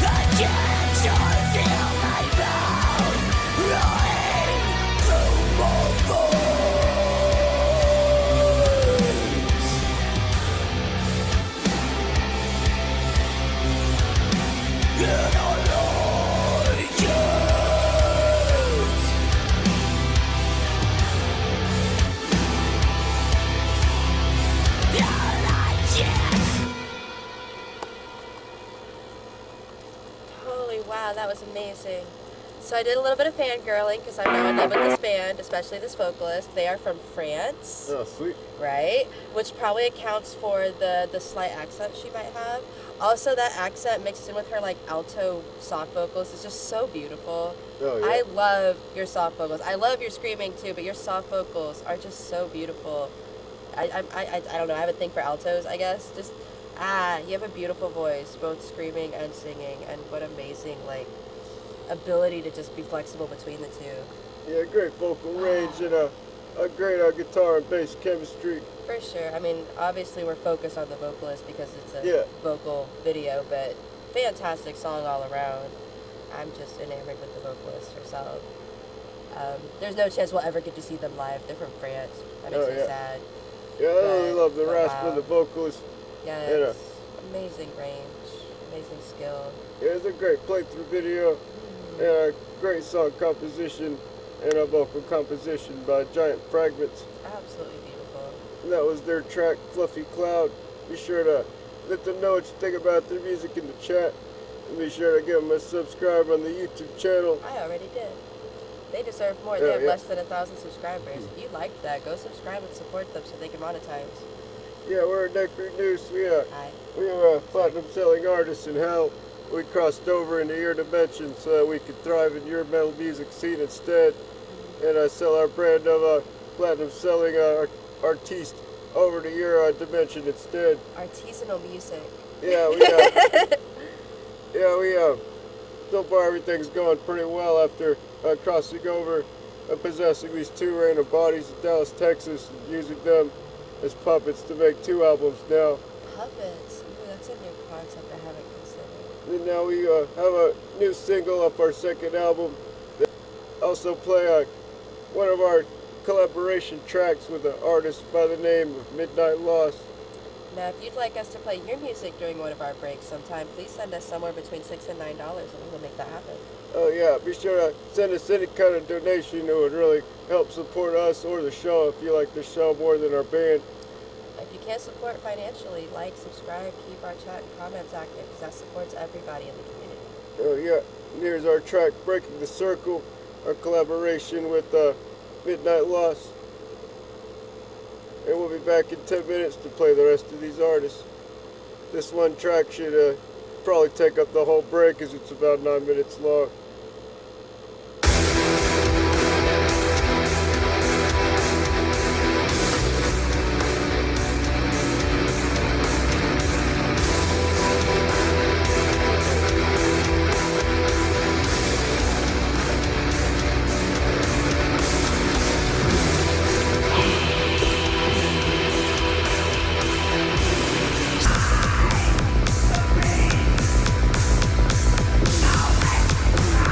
I can't just feel my bones rolling through my veins. And I like it. I like it. Holy wow, that was amazing. So I did a little bit of fangirling because I'm now in love with this band, especially this vocalist. They are from France, Oh, sweet. right? Which probably accounts for the slight accent she might have. Also, that accent mixed in with her like alto soft vocals is just so beautiful. Oh, yeah. I love your soft vocals. I love your screaming too, but your soft vocals are just so beautiful. I don't know. I have a thing for altos, I guess. Just you have a beautiful voice, both screaming and singing, and what amazing like ability to just be flexible between the two. Yeah, great vocal range and a great guitar and bass chemistry. For sure. I mean, obviously we're focused on the vocalist because it's a Yeah. vocal video, but fantastic song all around. I'm just enamored with the vocalist herself. There's no chance we'll ever get to see them live. They're from France. That makes me sad. Yeah, I really But- love the but rasp wow. of the vocalist. Yes. Yeah. Amazing range. Amazing skill. Yeah, it's a great playthrough video and a great song composition and a vocal composition by Giant Fragments. Absolutely beautiful. And that was their track, Fluffy Cloud. Be sure to let them know what you think about their music in the chat. And be sure to give them a subscribe on the YouTube channel. I already did. They deserve more. Yeah, They have yeah. less than 1,000 subscribers. If you liked that, go subscribe and support them so they can monetize. Yeah, we're at Neckbeard Noose. Hi. We are platinum selling artists in hell. We crossed over into your dimension so that we could thrive in your metal music scene instead. And sell our brand of platinum selling artiste over to your dimension instead. Artisanal music. Yeah, we so far everything's going pretty well after crossing over and possessing these two random bodies in Dallas, Texas, and using them as puppets to make 2 albums now. Puppets. Ooh, that's a new concept I haven't considered. And now we have a new single off our 2nd album. Also play one of our collaboration tracks with an artist by the name of Midnight Loss. Now, if you'd like us to play your music during one of our breaks sometime, please send us somewhere between $6 and $9 and we'll make that happen. Oh yeah, be sure to send us any kind of donation. It would really help support us or the show if you like the show more than our band. If you can't support financially, like, subscribe, keep our chat and comments active because that supports everybody in the community. Oh yeah, and here's our track, Breaking the Circle, our collaboration with Midnight Loss. And we'll be back in 10 minutes to play the rest of these artists. This one track should probably take up the whole break as it's about 9 minutes long. Now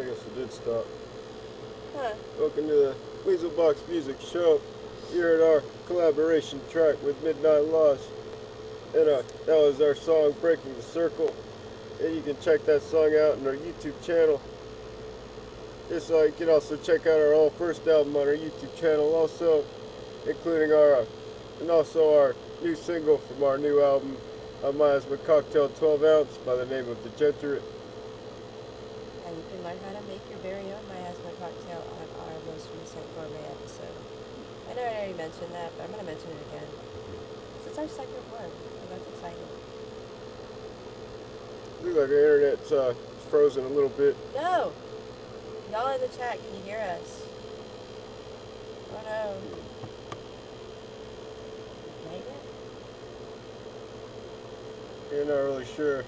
guess it did stop. Huh. Welcome to the Weasel Box Music Show. You heard our collaboration track with Midnight Loss. And that was our song, Breaking the Circle. And you can check that song out on our YouTube channel. Just like you can also check out our whole first album on our YouTube channel also, including our new single from our new album, Miasma Cocktail 12 Ounce by the name of Degenerate. And you can learn how to make your very own miasma cocktail on our most recent gourmet episode. I know I already mentioned that, but I'm going to mention it again. It's our second one, and that's exciting. Looks like the internet's frozen a little bit. No! Y'all in the chat, can you hear us? Oh no. Dang it. You're not really sure.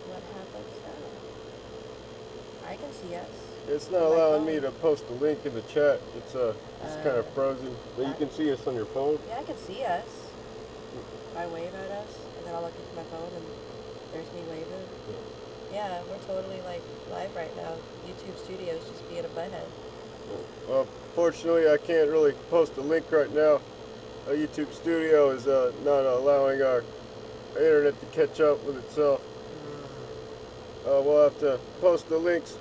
What happens now? I can see us. It's not On my allowing phone. me to post a link in the chat. It's kind of frozen. But you can see us on your phone. Yeah, I can see us. I wave at us, and then I'll look into my phone, and there's me waving. Yeah, we're totally like live right now. YouTube Studios just being a butthead. Well, fortunately, I can't really post a link right now. YouTube Studio is not allowing our internet to catch up with itself. We'll have to post the links,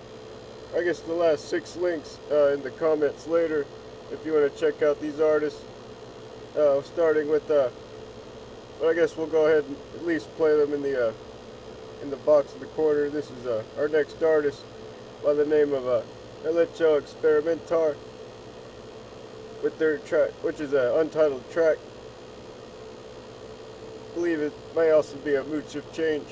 I guess the last 6 links in the comments later if you want to check out these artists. Starting with, but I guess we'll go ahead and at least play them in the box in the corner. This is our next artist by the name of Electro Experimentar with their track, which is an untitled track. I believe it may also be a Mooch of Change.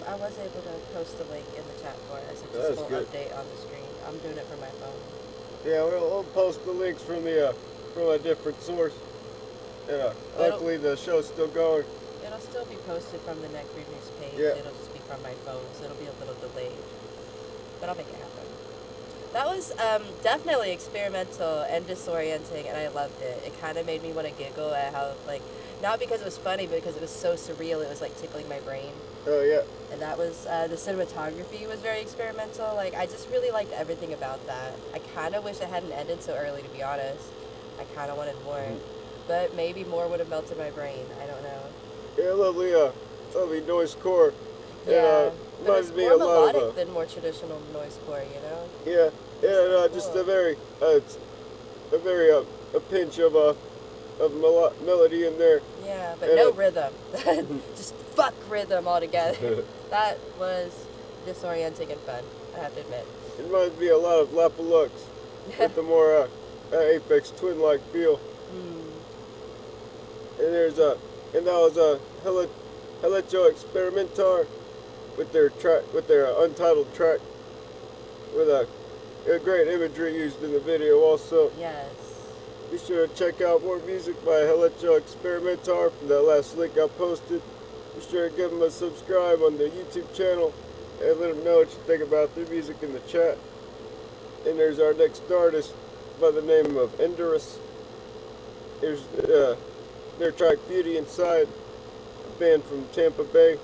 I was able to post the link in the chat for us. It's That's just a good. little update on the screen. I'm doing it from my phone. Yeah, we'll post the links from a different source. And luckily the show's still going. It'll still be posted from the Neckbeard Noose page. Yeah. It'll just be from my phone, so it'll be a little delayed. But I'll make it happen. That was definitely experimental and disorienting, and I loved it. It kind of made me want to giggle at how, like, not because it was funny, but because it was so surreal, it was, like, tickling my brain. Oh, yeah. And that was, the cinematography was very experimental. Like, I just really liked everything about that. I kind of wish it hadn't ended so early, to be honest. I kind of wanted more. But maybe more would have melted my brain. I don't know. Yeah, lovely noise-core. Yeah, And, but it's reminds me more a lot melodic of, than more traditional noisecore, you know? yeah, and just Cool. a pinch of melody in there. Yeah, but And, no rhythm. Just fuck rhythm altogether. That was disorienting and fun, I have to admit. It reminds me a lot of Lapalux with the more Apex Twin-like feel. And that was Helecho Experimentar with their untitled track with a great imagery used in the video also. Yes. Be sure to check out more music by Helecho Experimentar from that last link I posted. Be sure to give them a subscribe on the YouTube channel and let them know what you think about their music in the chat. And there's our next artist by the name of Endurus. Here's their track Beauty Inside, a band from Tampa Bay.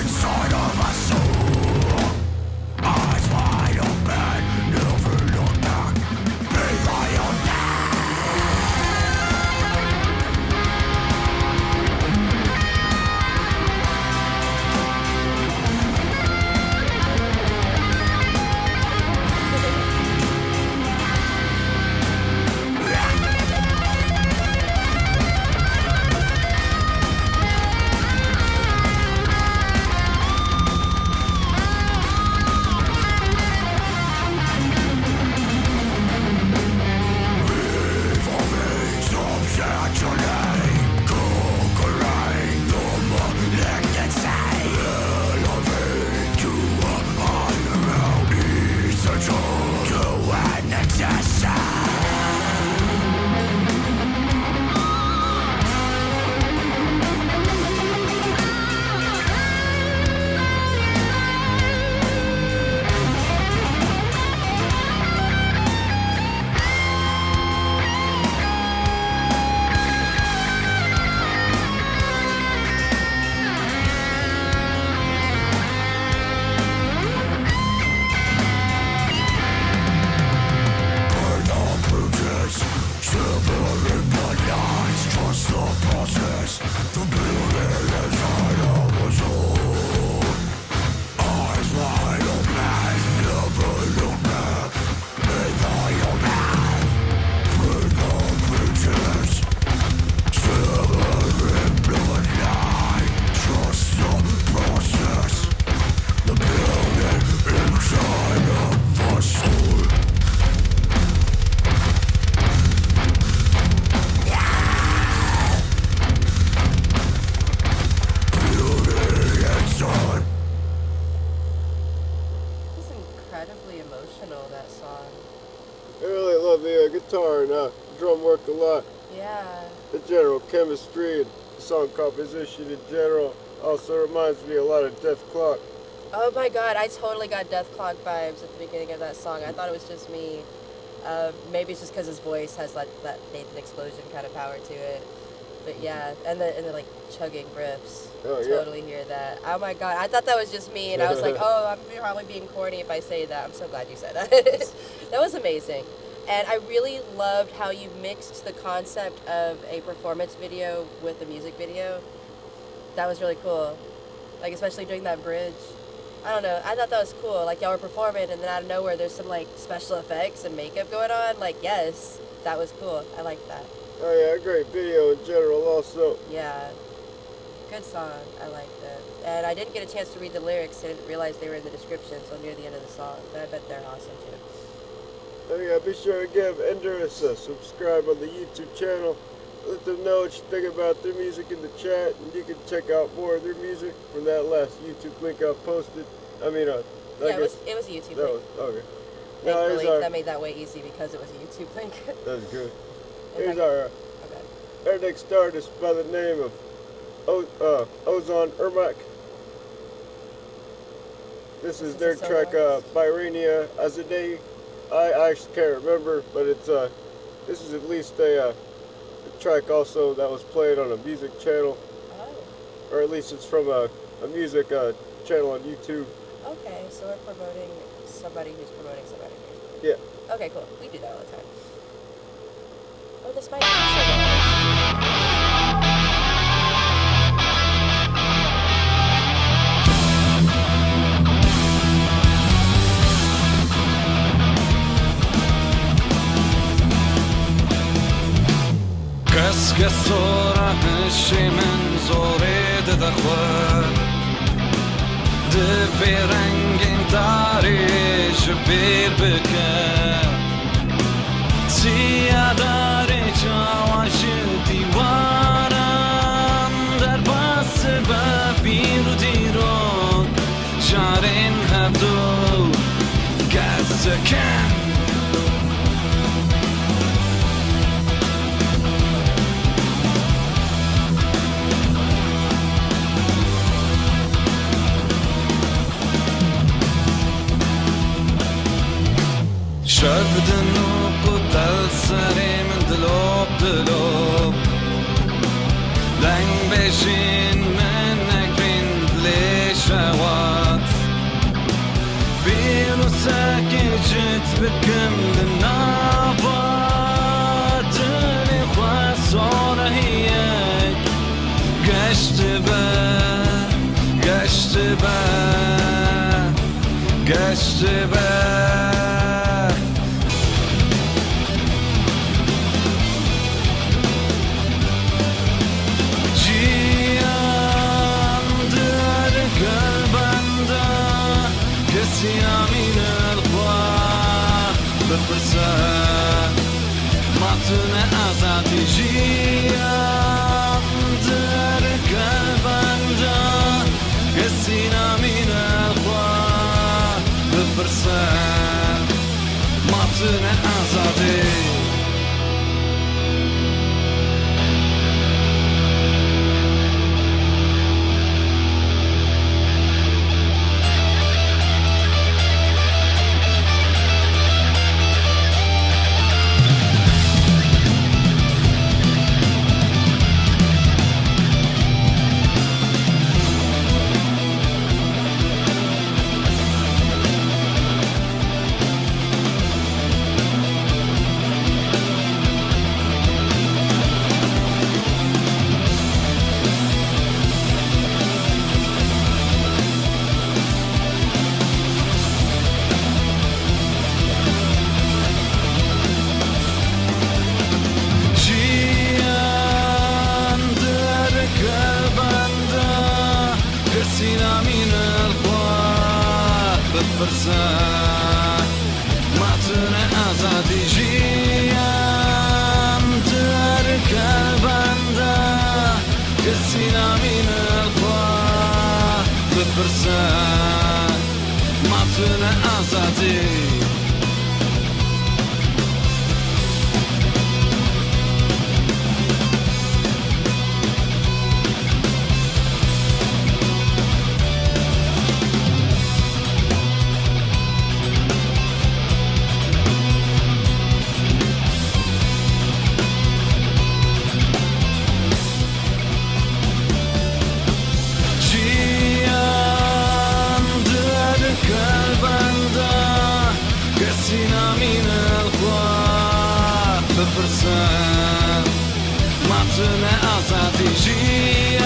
Inside lot. Yeah. The general chemistry and song composition in general also reminds me a lot of Death Clock. Oh my god, I totally got Death Clock vibes at the beginning of that song. I thought it was just me. Maybe it's just because his voice has like that Nathan Explosion kind of power to it. But yeah, and the like chugging riffs. Oh, yeah. Totally hear that. Oh my god, I thought that was just me, and I was like, oh, I'm probably being corny if I say that. I'm so glad you said that. That was amazing. And I really loved how you mixed the concept of a performance video with a music video. That was really cool. Like, especially during that bridge. I don't know. I thought that was cool. Like, y'all were performing, and then out of nowhere, there's some, like, special effects and makeup going on. Like, yes, that was cool. I liked that. Oh yeah, great video in general also. Yeah. Good song. I liked it. And I didn't get a chance to read the lyrics. I didn't realize they were in the description until near the end of the song. But I bet they're awesome, too. Oh yeah, be sure to give Endurance a subscribe on the YouTube channel. Let them know what you think about their music in the chat, and you can check out more of their music from that last YouTube link I posted. I mean, Yeah, it was a YouTube that link. was okay. Thankfully, that made that way easy because it was a YouTube link. That's good. In Here's fact- our next artist by the name of Ozon Ermac. This is This their is a track solo Byrania Azadeh. I actually can't remember, but it's this is at least a track also that was played on a music channel, Oh, or at least it's from a music channel on YouTube. okay. So we're promoting somebody who's promoting somebody. Yeah. Okay, cool. We do that all the time. Oh, this might be so Qu'est-ce sera هشي من زوري دخوة دفي رنگين داري جبير بكا سيا داري جواش ديوارم در باس ببير ديرون جارين هبدو گزكن شفت النقود السري من دلوب لنگ بشین منك بين ليشوات بيرو ساكجت بكمل النابات اللي خواصونا هيك قشت با من الخواه بپرسن ماتون ازادی جیم در قلبنده کسی من الخواه بپرسن ماتون ازادی ماتون ازادی جیم در قلبنده کسی نمین الخواه بپرسن ماتون ازادی 마트네 아사티지안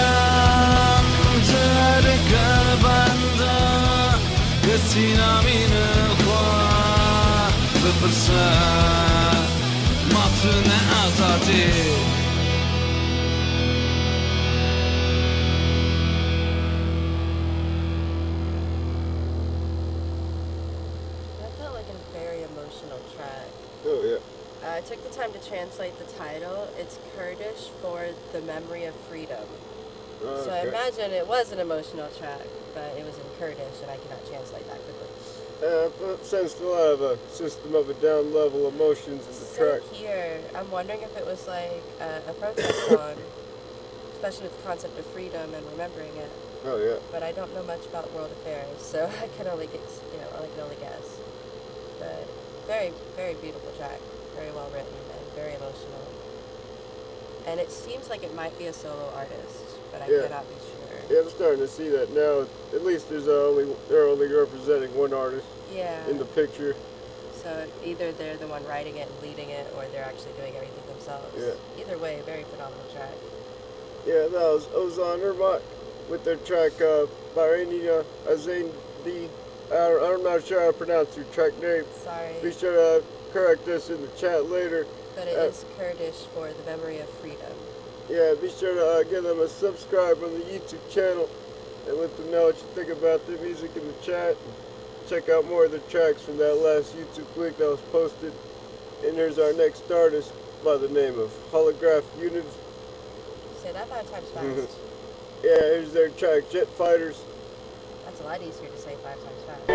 트레르카르 반다 그티나미는 화 르프사 마트네 아사티 That felt like a very emotional track. Oh yeah. I took the time to translate the title. It's Kurdish for the memory of freedom. So I imagine it was an emotional track, but it was in Kurdish and I cannot translate that quickly. It sensed a lot of a system of a down level emotions in the track. Same here. I'm wondering if it was like a protest song, especially with the concept of freedom and remembering it. Oh yeah. But I don't know much about world affairs, so I can only guess, I can only guess. But very, very beautiful track, very well written and very emotional. And it seems like it might be a solo artist, but I cannot be sure. Yeah, I'm starting to see that now. At least they're only representing one artist in the picture. So either they're the one writing it and leading it, or they're actually doing everything themselves. Yeah. Either way, very phenomenal track. Yeah, that was Ozon Irmak with their track Barania Azendi. I'm not sure how to pronounce your track name. Sorry. Be sure to correct us in the chat later. But it is Kurdish for the memory of freedom. Yeah, be sure to give them a subscribe on the YouTube channel and let them know what you think about their music in the chat. Check out more of the tracks from that last YouTube link that was posted. And here's our next artist by the name of Holograph Unit. Say that 5 times fast. Yeah, here's their track Jet Fighters. That's a lot easier to say 5 times fast.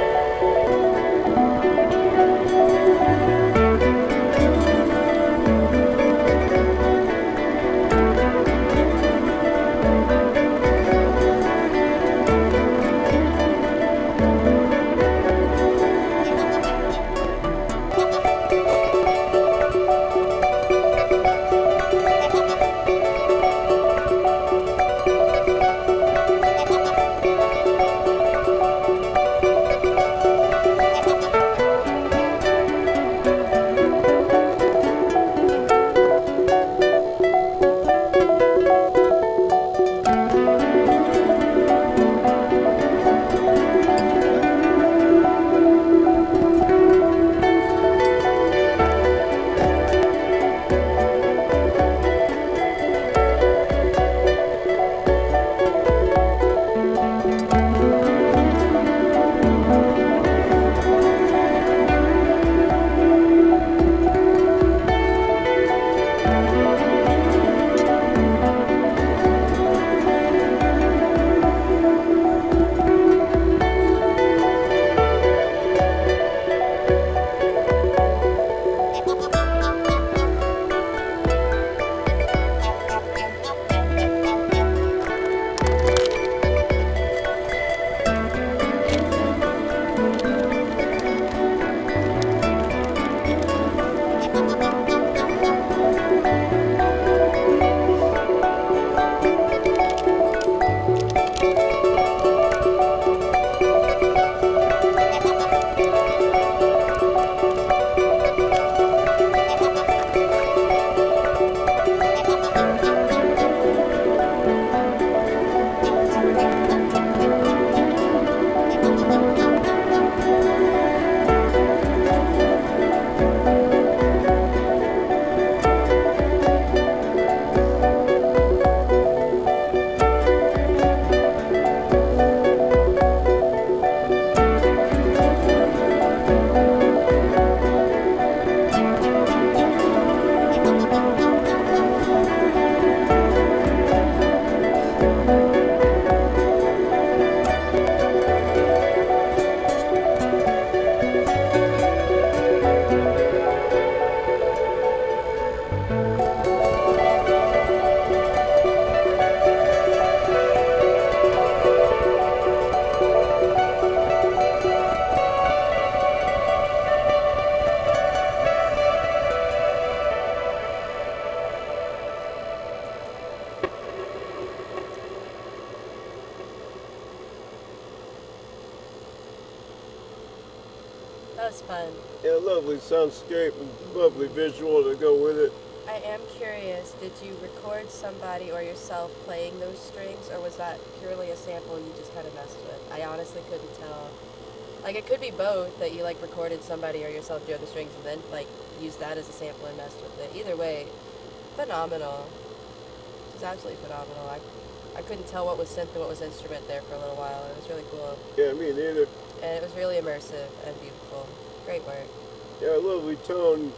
Yeah, lovely soundscape and lovely visual to go with it. I I am curious, did you record somebody or yourself playing those strings, or was that purely a sample you just kind of messed with? I honestly couldn't tell. Like, it could be both, that you, like, recorded somebody or yourself doing the strings and then, like, used that as a sample and messed with it. Either way, phenomenal. It's absolutely phenomenal. I couldn't tell what was synth and what was instrument there for a little while. It was really cool. Yeah, me neither. And it was really immersive and beautiful. Great work. Yeah, lovely tone,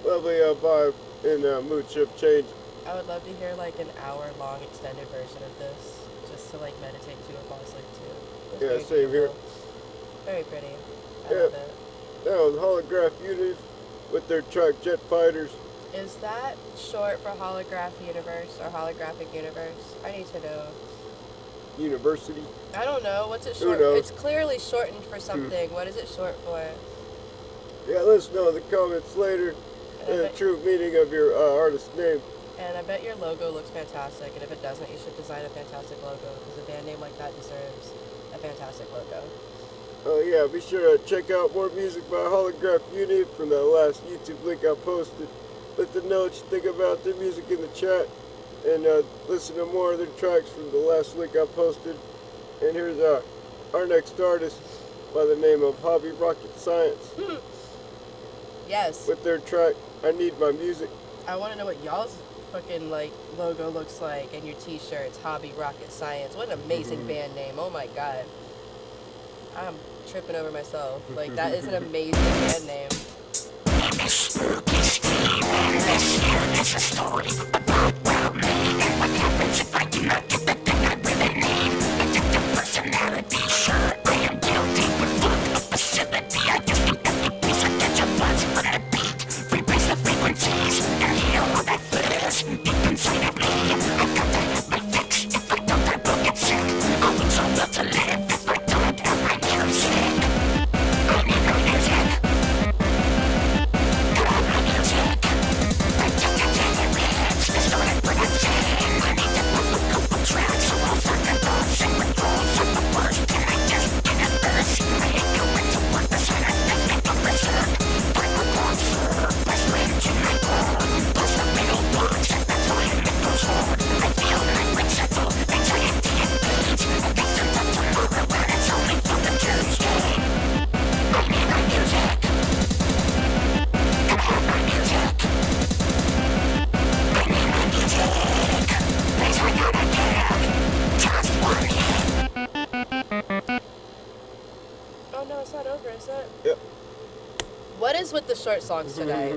lovely vibe, and mood shift change. I would love to hear, like, an hour-long extended version of this, just to, like, meditate to and fall asleep to. It was Yeah, very same here. beautiful. Very pretty. I Yeah. love it. That was Holograph Unity with their track Jet Fighters. Is that short for Holograph Universe or Holographic Universe? I need to know. University. I don't know. What's it Who short? knows? It's clearly shortened for something. What is it short for? Yeah, let us know in the comments later the true meaning of your artist name. And I bet your logo looks fantastic. And if it doesn't, you should design a fantastic logo, because a band name like that deserves a fantastic logo. Oh yeah, be sure to check out more music by Holograph Unity from that last YouTube link I posted. Let them know what you think about their music in the chat, and listen to more of their tracks from the last link I posted. And here's our next artist by the name of Hobby Rocket Science Yes. with their track I Need My Music. I want to know what y'all's fucking, like, logo looks like, and your t-shirts. Hobby Rocket Science. What an amazing band name. Oh my god. I'm tripping over myself. Like, that is an amazing band name. There's a story about me and what happens if I do not get the thing I really need. Addictive personality, sure, I am guilty, but fuck a facility. I just think that the piece I get your buzz from the beat. Replace the frequencies and heal all that fizz deep inside of me. I gotta have my fix. If I don't, I will get sick. I want so well to live. If I don't have my music, I need my music. Got my music. Distorted production. I need to put a couple tracks so I'll find the thoughts and withdrawals of the words. Can I just get a verse? I hate going to work the side of make a berserk. Like a monster, press right into my bone. Plus the middle blocks, that's why it goes on. I feel like we settle, anxiety and needs. I guess until tomorrow, but it's only from the Tuesday. I need my music. Gotta have my music. Oh no, it's not over, is it? Yep. What is with the short songs today?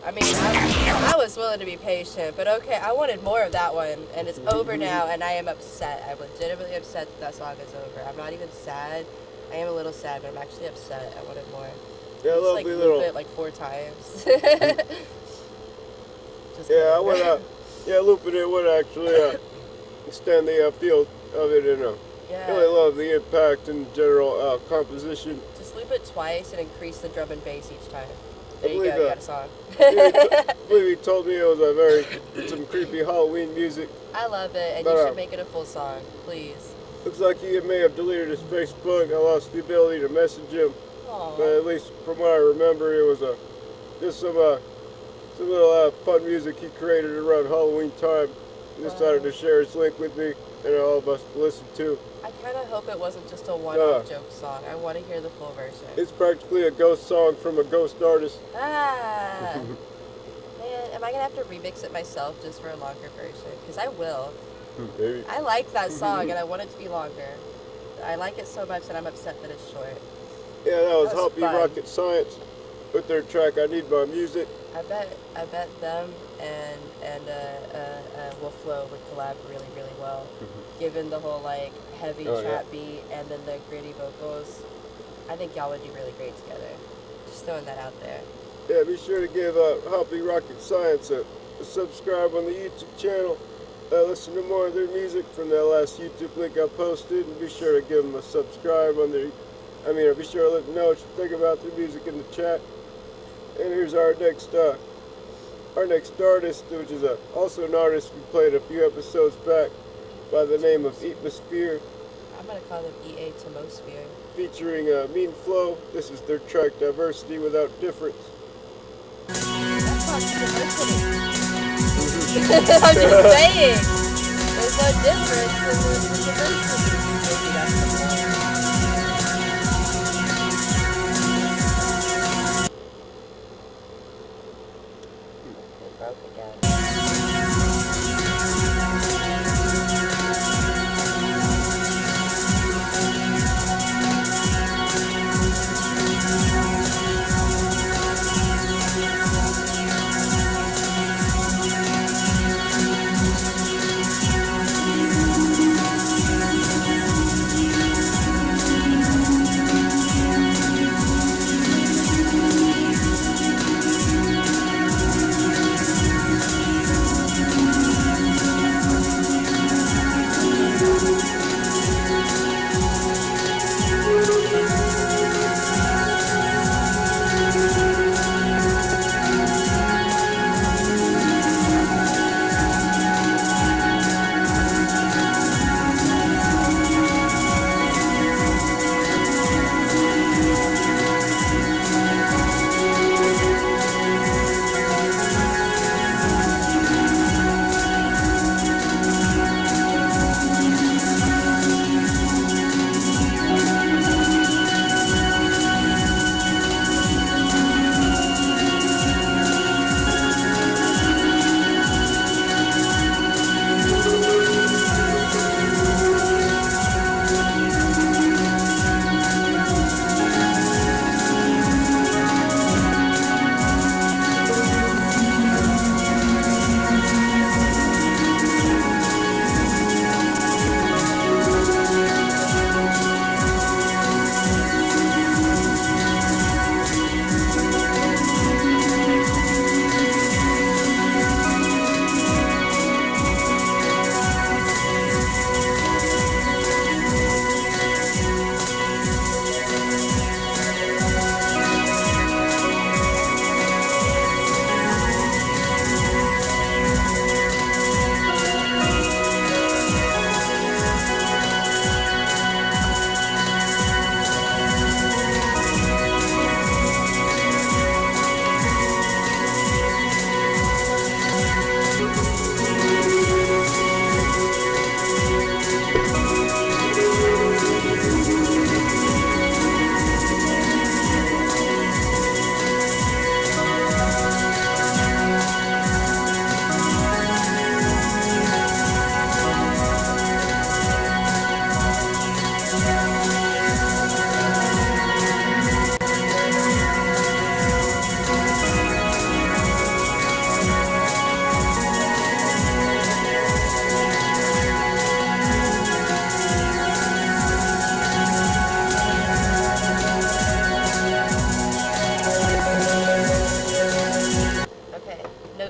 I mean, I was willing to be patient, but okay, I wanted more of that one, and it's over now, and I am upset. I'm legitimately upset that song is over. I'm not even sad. I am a little sad, but I'm actually upset. I wanted more. Yeah, Just, lovely like, little. loop it like 4 times. Just Yeah, I kidding. would. Yeah, looping it would actually extend the feel of it, and Yeah. really love the impact and general composition. Just loop it twice and increase the drum and bass each time. There you believe go, you that. got a song. I believe he told me it was some creepy Halloween music. I love it, and But, you should make it a full song, please. Looks like he may have deleted his Facebook. I lost the ability to message him, Aww. but at least from what I remember, it was just some little fun music he created around Halloween time. He decided to share his link with me and all of us to listen to. I kind of hope it wasn't just a one-off joke song. I want to hear the full version. It's practically a ghost song from a ghost artist. Ah! Man, am I going to have to remix it myself just for a longer version? Because I will. Maybe. I like that song, and I want it to be longer. I like it so much that I'm upset that it's short. Yeah, that was That was Hobby fun. Rocket Science with their track I Need My Music. I bet them and Wolflow would collab really, really well, given the whole like heavy Oh, trap beat and then the gritty vocals. I think y'all would do really great together. Just throwing that out there. Yeah, be sure to give Hobby Rocket Science a subscribe on the YouTube channel. Listen to more of their music from that last YouTube link I posted, and be sure to give them a subscribe on their. Be sure to let them know what you think about their music in the chat. And here's our next artist, which is also an artist we played a few episodes back, by the name of Atmosphere, I'm gonna call them EA Tomosphere. featuring Mean Flow. This is their track Diversity Without Difference. That's not diversity. I'm just saying. There's no difference in the diversity. Maybe that's the point. It broke again.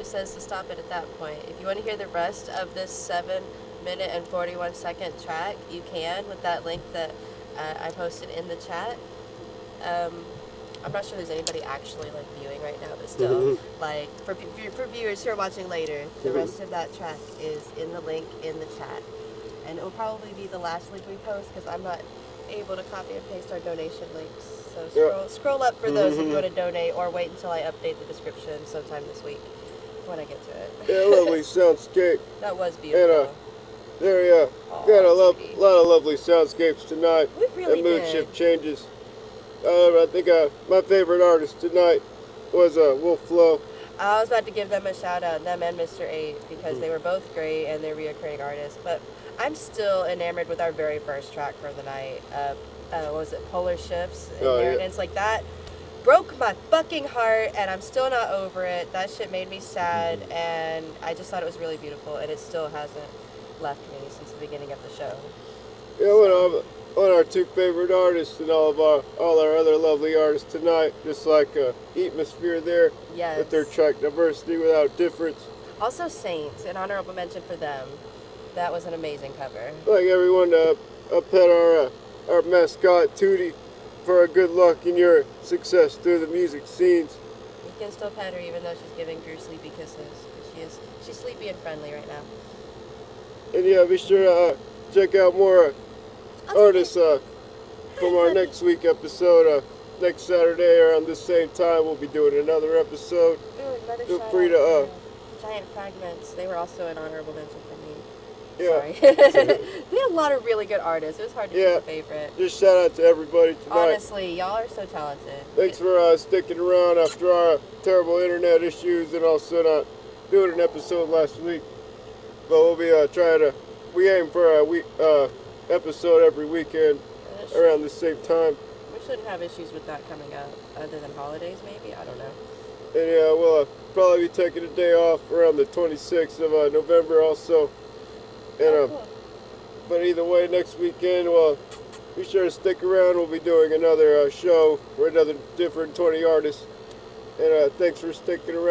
Says to stop it at that point. If you want to hear the rest of this 7-minute and 41-second track, you can with that link that I posted in the chat. I'm not sure there's anybody actually like viewing right now, but still, like for viewers who are watching later, the rest of that track is in the link in the chat, and it will probably be the last link we post because I'm not able to copy and paste our donation links. So scroll up for those if you want to donate, or wait until I update the description sometime this week. When I get to it. Yeah, lovely soundscape. That was beautiful. And there, got a lot of lovely soundscapes tonight. We really and mood did. shift changes. I think my favorite artist tonight was Wolf Flow. I was about to give them a shout out, them and Mr. 8, because they were both great and they're reoccurring artists. But I'm still enamored with our very first track for the night. What was it? Polar Shifts. Inheritance. Like that broke my fucking heart, and I'm still not over it. That shit made me sad, and I just thought it was really beautiful, and it still hasn't left me since the beginning of the show. Yeah, one of our two favorite artists and all our other lovely artists tonight, just like Atmosphere there, yes, with their track Diversity Without Difference. Also Saints, an honorable mention for them. That was an amazing cover. Like everyone, pet our mascot Tootie for a good luck in your success through the music scenes. You can still pet her even though she's giving Drew sleepy kisses. She's sleepy and friendly right now. And yeah, be sure to check out more artists from our next week episode. Next Saturday around this same time, we'll be doing another episode. Ooh, another Feel shout free out. to Giant Fragments. They were also an honorable mention for me. Yeah. Sorry. We had a lot of really good artists. It was hard to Yeah. choose a favorite. Just shout out to everybody tonight. Honestly, y'all are so talented. Thanks for sticking around after our terrible internet issues and also not doing an episode last week. But we'll be trying to. We aim for a week episode every weekend around the same time. We shouldn't have issues with that coming up, other than holidays, maybe. I don't know. And yeah, we'll probably be taking a day off around the 26th of November also. And Cool. but either way, next weekend, well, be sure to stick around. We'll be doing another show for another different 20 artists. And thanks for sticking around.